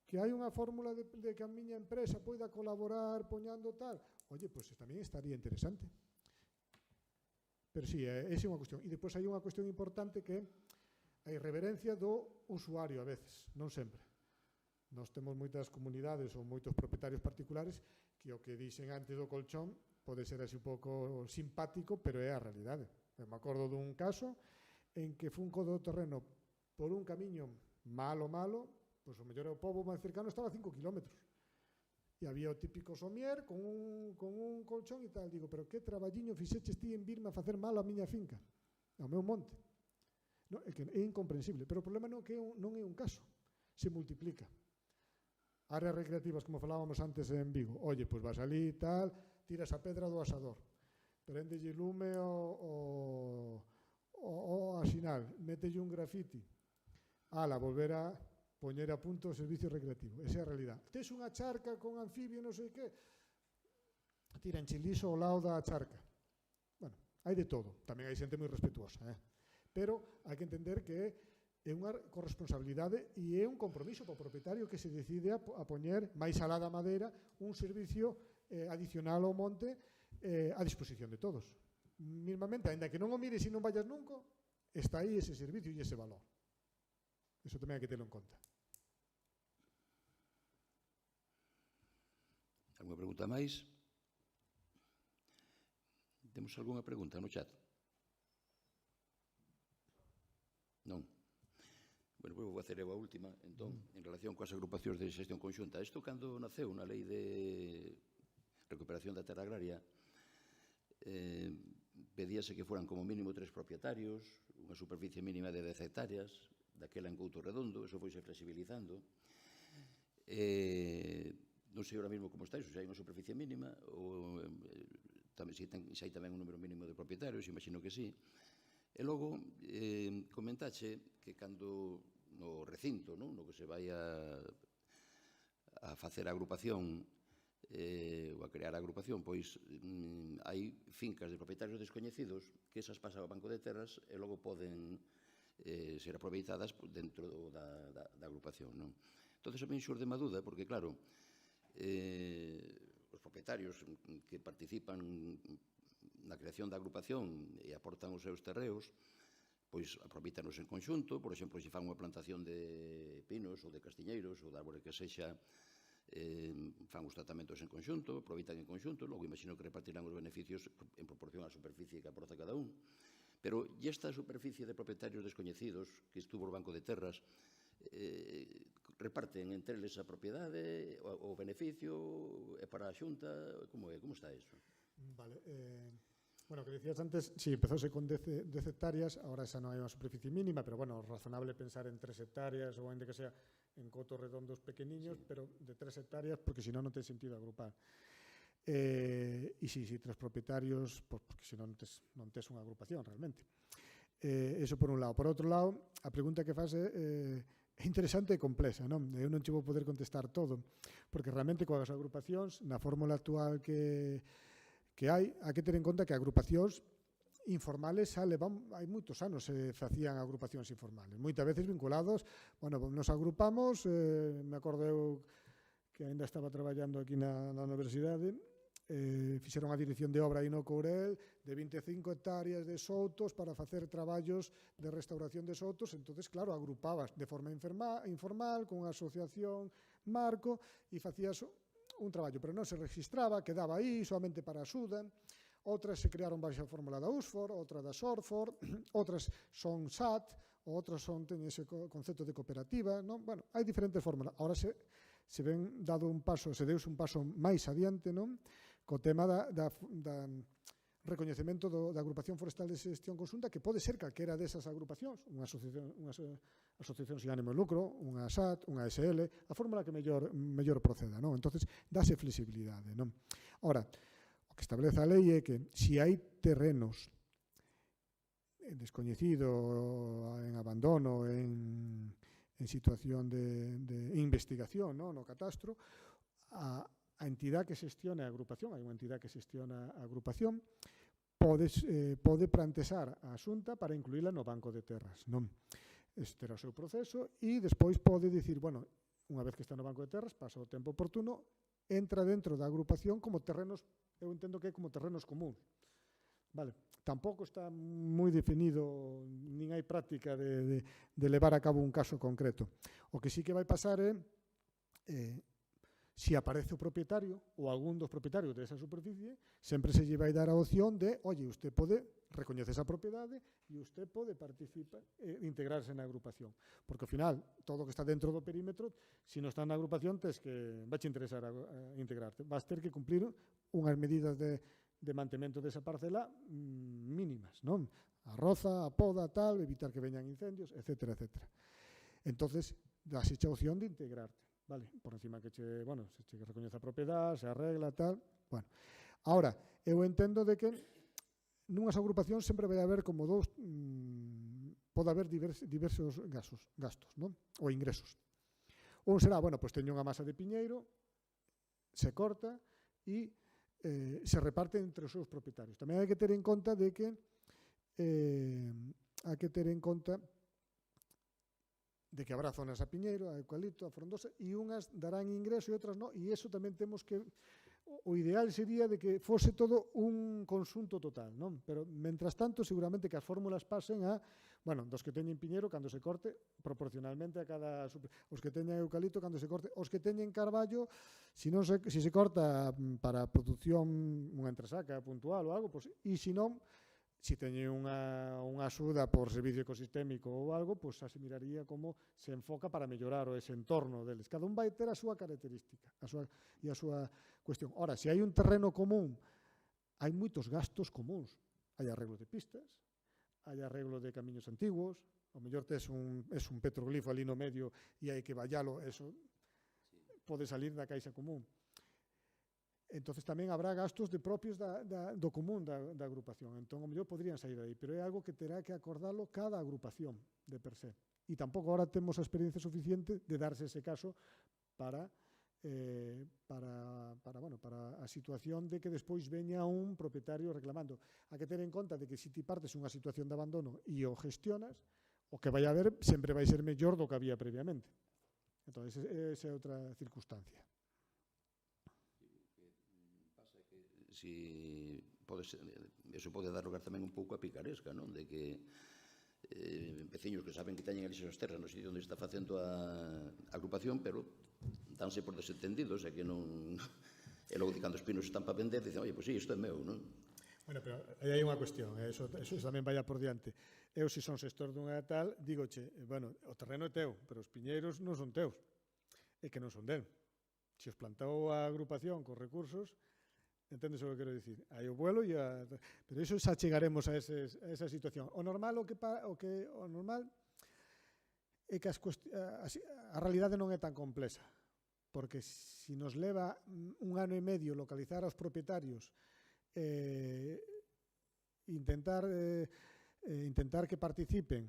que hai unha fórmula de que a miña empresa poida colaborar poñando tal, oye, pois tamén estaría interesante. Pero sí, esa é unha cuestión. E depois hai unha cuestión importante que é a irreverencia do usuario a veces, non sempre. Nós temos moitas comunidades ou moitos propietarios particulares que o que dixen antes do colchón pode ser así un pouco simpático, pero é a realidade. Me acordo dun caso en que fun co do terreno por un camiño malo, pois o mellor o pobo máis cercano estaba a 5 kilómetros. E había o típico somier con un colchón e tal. Digo, pero que traballiño fixeches ti en virme a facer mal a miña finca, ao meu monte? No, é que é incomprensible, pero o problema non é un caso, se multiplica. Áreas recreativas, como falábamos antes en Vigo, oye, pois vas ali e tal, tiras a pedra do asador, prendelle lume ao asinal, mételle un grafiti, ala, volver a poñer a punto o servicio recreativo. Esa é a realidade. Tes unha charca con anfibio, non sei que, tira en chiliso ao lado da charca. Bueno, hai de todo. Tamén hai xente moi respetuosa, pero hai que entender que é unha corresponsabilidade e é un compromiso para o propietario que se decide a poñer máis alá da madeira un servicio adicional ao monte a disposición de todos. Mismamente, ainda que non o mires e non vayas nunca, está aí ese servicio e ese valor. Eso tamén hai que terlo en conta. Alguna pregunta máis? Temos algunha pregunta no chat? Non? Bueno, vou facer eu a última, entón, en relación coas agrupacións de xestión conxunta. Isto, cando naceu na Lei de Recuperación da Terra Agraria, pedíase que fueran como mínimo 3 propietarios, unha superficie mínima de 10 hectáreas, daquela en Couto Redondo, eso foise flexibilizando. Non sei ahora mesmo como está iso, se hai unha superficie mínima, ou se hai tamén un número mínimo de propietarios, imagino que sí. E logo comentache que cando no recinto, no que se vai a facer a agrupación ou a crear a agrupación, pois hai fincas de propietarios descoñecidos que esas pasan ao Banco de Terras e logo poden ser aproveitadas dentro da agrupación. Entón, a mí xurde má dúda, porque, claro, os propietarios que participan na creación da agrupación e aportan os seus terreos, pois aproveitanos en conxunto, por exemplo, se fan unha plantación de pinos ou de castiñeiros ou de árbore que sexa, fan os tratamentos en conxunto, aproveitan en conxunto, logo imagino que repartirán os beneficios en proporción á superficie que aporta cada un. Pero, e esta superficie de propietarios descoñecidos que estuvo no Banco de Terras, reparten entre eles a propiedade, o beneficio, é para a Xunta, como é? Como está iso? Vale, bueno, que decías antes, si empezouse con 10 hectáreas, ahora esa non hai unha superficie mínima, pero bueno, razonable pensar en 3 hectáreas ou ainda que sea en cotos redondos pequeniños, sí, pero de 3 hectáreas, porque senón non ten sentido agrupar. E si 3 propietarios, porque senón non tes unha agrupación realmente. Eso por un lado. Por outro lado, a pregunta que faz é interesante e complexa, non? Eu non che vou poder contestar todo, porque realmente coas agrupacións, na fórmula actual que hai que ter en conta que agrupacións informales hai moitos anos se facían agrupacións informales, moitas veces vinculados, bueno, nos agrupamos, me acordo eu que ainda estaba traballando aquí na universidade, fixeron a dirección de obra aí no Courel de 25 hectáreas de soutos para facer traballos de restauración de soutos, entonces claro, agrupabas de forma informal con unha asociación marco e facías un traballo, pero non se registraba, quedaba aí solamente para a axuda. Outras se crearon baixo a fórmula da USFOR, outra da SORFOR, outras son SAT, outras teñen ese concepto de cooperativa, non? Bueno, hai diferentes fórmulas. Ahora se ven dado un paso, se deuse un paso máis adiante, non? Co tema da recoñecemento da agrupación forestal de xestión conxunta, que pode ser calquera desas agrupacións, unha asociación sin ánimo de lucro, unha SAT, unha SL, a fórmula que mellor proceda, non? Entonces, dáse flexibilidade, non? Ora, o que establece a lei é que se hai terrenos descoñecido, en abandono, en situación de investigación, non? No catastro, a entidade que xestiona a agrupación, hai unha entidade que xestiona a agrupación, pode plantexar a Xunta para incluíla no Banco de Terras, non? Este era o seu proceso e despois pode dicir, bueno, unha vez que está no banco de terras, pasa o tempo oportuno, entra dentro da agrupación como terrenos, eu entendo que é como terrenos comuns. Vale. Tampouco está moi definido, nin hai práctica de levar a cabo un caso concreto. O que sí que vai pasar é, se aparece o propietario ou algún dos propietarios desa superficie, sempre se lle vai dar a opción de, oye, usted pode recoñecer esa propiedade e usted pode participar, integrarse na agrupación. Porque, ao final, todo o que está dentro do perímetro, se non está na agrupación, vai te interesar a integrarte. Vas ter que cumplir unhas medidas de mantemento desa parcela mínimas, non? A roza, a poda, tal, evitar que veñan incendios, etcétera, etcétera. Entonces, das a opción de integrarte, vale? Por encima que se che recoñece a propiedade, se arregla, tal, bueno. Ahora, eu entendo de que nunhas agrupacións sempre vai haber como pode haber diversos gastos, non? Ou ingresos. Un será, pois teño unha masa de piñeiro, se corta e se reparte entre os seus propietarios. Tamén hai que ter en conta de que habrá zonas a piñeiro, a eucalipto, a frondosa, e unhas darán ingreso e outras non, e iso tamén temos que... O ideal sería de que fose todo un consunto total, non? Pero, mentras tanto, seguramente que as fórmulas pasen a, dos que teñen piñeiro, cando se corte, proporcionalmente a cada... Os que teñen eucalipto, cando se corte, os que teñen carballo, se se corta para produción, unha entresaca puntual ou algo, e se non, se teñen unha axuda por servicio ecosistémico ou algo, xa se miraría como se enfoca para mellorar ese entorno deles. Cada un vai ter a súa característica e a súa cuestión. Ora, se hai un terreno común, hai moitos gastos comuns. Hai arreglo de pistas, hai arreglo de camiños antiguos, ao mellor tes un petroglifo ali no medio e hai que vallalo, eso pode salir da caixa común. Entonces tamén habrá gastos propios do común da agrupación. Entón, ao mellor podrían sair aí, pero é algo que terá que acordalo cada agrupación de per se. E tampouco agora temos a experiencia suficiente de darse ese caso para a situación de que despois veña un propietario reclamando. Hai que ter en conta de que se ti partes unha situación de abandono e o gestionas, o que vai haber sempre vai ser mellor do que había previamente. Entón, esa é outra circunstancia. Eso pode dar lugar tamén un pouco a picaresca, non? De que veciños que saben que teñen ali esas terras no sitio onde está facendo a agrupación, pero danse por desentendidos, e que non... E logo, cando os pinos están para vender, dicen, oye, pois sí, isto é meu, non? Bueno, pero aí hai unha cuestión, eso tamén vai por diante. Eu, se son xestor dunha tal, digoche, o terreno é teu, pero os piñeiros non son teus, e que non son del. Se os plantou a agrupación con recursos, entendes o que quero dicir? Hai o vuelo e pero iso xa chegaremos a esa situación. O normal é que a realidade non é tan complexa, porque se nos leva un ano e medio localizar aos propietarios, intentar que participen,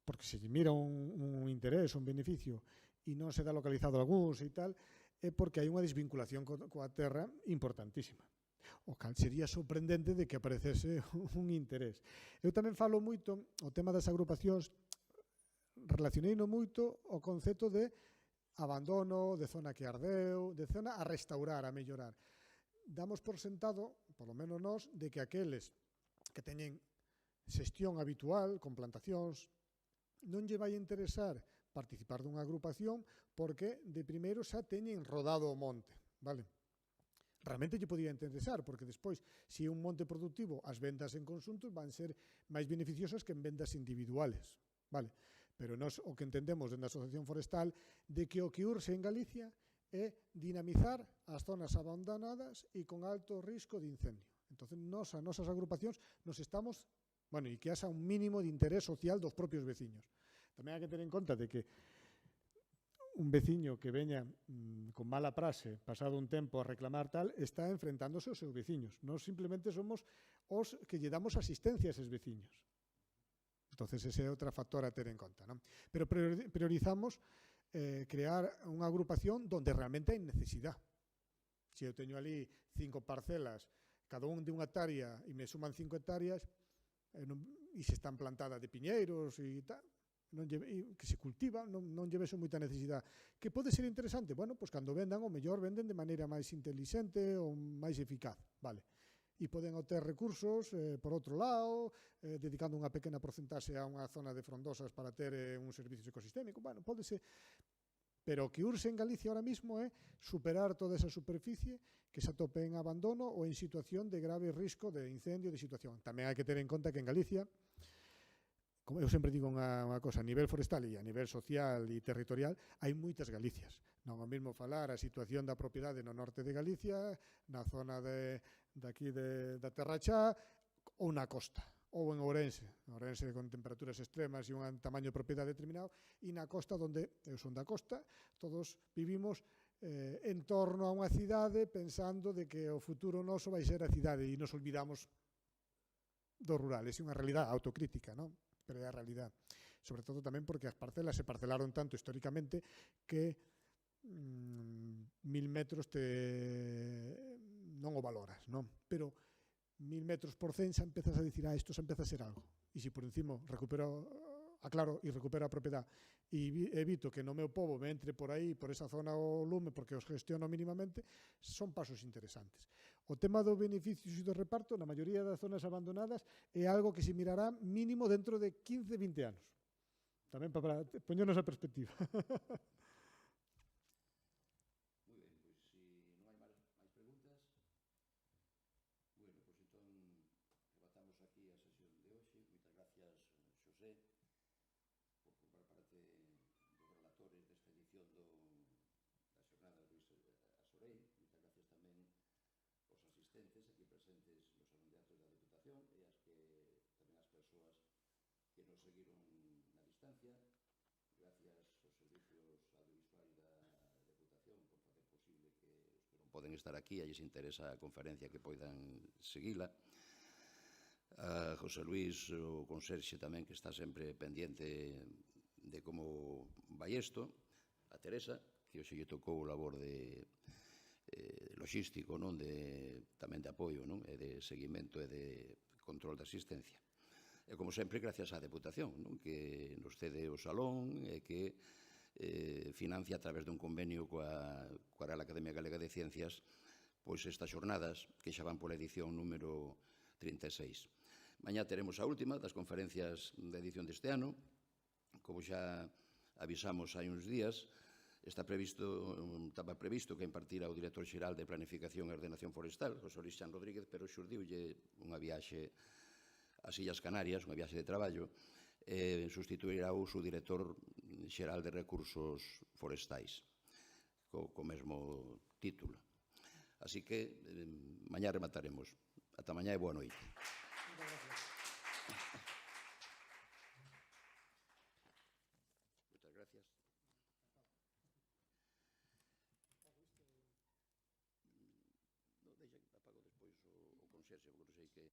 porque se lle mira un interés, un beneficio, e non se dá localizado algúns e tal, é porque hai unha desvinculación coa terra importantísima. O cal sería sorprendente de que aparecese un interés. Eu tamén falo moito, o tema das agrupacións, relacioneino moito o concepto de abandono, de zona que ardeu, de zona a restaurar, a mellorar. Damos por sentado, polo menos nós, de que aqueles que teñen xestión habitual, con plantacións, non lle vai interesar participar dunha agrupación porque de primeiro xa teñen rodado o monte, vale? Realmente lle podía interesar, porque despois, se é un monte productivo, as vendas en conxunto van ser máis beneficiosas que en vendas individuales, vale? Pero nós o que entendemos dentro da Asociación Forestal de que o que urxe en Galicia é dinamizar as zonas abandonadas e con alto risco de incendio. Entón, as nosas agrupacións nos estamos, e que haxa un mínimo de interés social dos propios veciños. Tamén hai que ter en conta de que un veciño que veña con mala praxe, pasado un tempo a reclamar tal, está enfrentándose aos seus veciños. Nós simplemente somos os que lle damos asistencia a eses veciños. Entón, ese é outro factor a ter en conta, non? Pero priorizamos crear unha agrupación donde realmente hai necesidade. Se eu teño ali 5 parcelas, cada un de unha hectárea, e me suman 5 hectáreas, e se están plantadas de piñeiros e tal, que se cultiva, non lle vexo moita necesidade. Que pode ser interesante? Bueno, pois cando vendan, o mellor venden de maneira máis intelixente ou máis eficaz, vale? E poden obter recursos por outro lado, dedicando unha pequena porcentaxe a unha zona de frondosas para ter un servicio ecosistémico. Bueno, pode ser. Pero o que urxe en Galicia ahora mismo é superar toda esa superficie que se atope en abandono ou en situación de grave risco de incendio, de situación. Tamén hai que ter en conta que en Galicia, como eu sempre digo unha cosa, a nivel forestal e a nivel social e territorial, hai moitas Galicias. Non é o mesmo falar a situación da propiedade no norte de Galicia, na zona daqui da Terra Chá, ou na costa, ou en Ourense con temperaturas extremas e un tamaño de propiedade determinado, e na costa, onde eu son da costa, todos vivimos en torno a unha cidade pensando de que o futuro noso vai ser a cidade e nos olvidamos do rural. É unha realidade autocrítica, non? Pero é a realidade. Sobre todo tamén porque as parcelas se parcelaron tanto históricamente que 1000 metros non o valoras, non? Pero 1000 metros por 100 xa empezas a dicir, isto xa empeza a ser algo. E se por encima recupero, aclaro e recupero a propiedade e evito que no meu pobo me entre por aí, por esa zona o lume, porque os gestiono mínimamente, son pasos interesantes. O tema do beneficios e do reparto, na maioría das zonas abandonadas, é algo que se mirará mínimo dentro de 15-20 anos. Tamén para poñernos a perspectiva. Moi ben, pois se non hai máis preguntas, bueno, pois entón rematamos aquí a sesión de hoxe. Moitas gracias, Xosé, por formar parte dos relatores desta edición da xornada Luís Asorei. Moitas gracias tamén aos asistentes aquí presentes no Salón de Actos da Deputación e tamén as persoas que nos seguiron na distancia. Gracias aos servicios audiovisuais da Deputación por facer posible que os que non poden estar aquí a lles interesa a conferencia que poidan seguila. A José Luis, o conserxe tamén, que está sempre pendiente de como vai isto. A Teresa, que hoxe lle tocou o labor de logístico, non, tamén de apoio, non, e de seguimento e de control da asistencia. E, como sempre, gracias á Deputación, non, que nos cede o salón e que financia a través dun convenio coa Real Academia Galega de Ciencias pois estas xornadas que xa van pola edición número 36. Mañá teremos a última das conferencias da edición deste ano. Como xa avisamos hai uns días, estaba previsto que impartira o director xeral de Planificación e Ordenación Forestal, José Luis Chan Rodríguez, pero xurdiulle unha viaxe ás Illas Canarias, unha viaxe de traballo, sustituirá o seu director xeral de Recursos Forestais, co mesmo título. Así que mañá remataremos. Ata mañá e boa noite. Moitas gracias. Deixa que apago despois o conserxe, porque non sei que...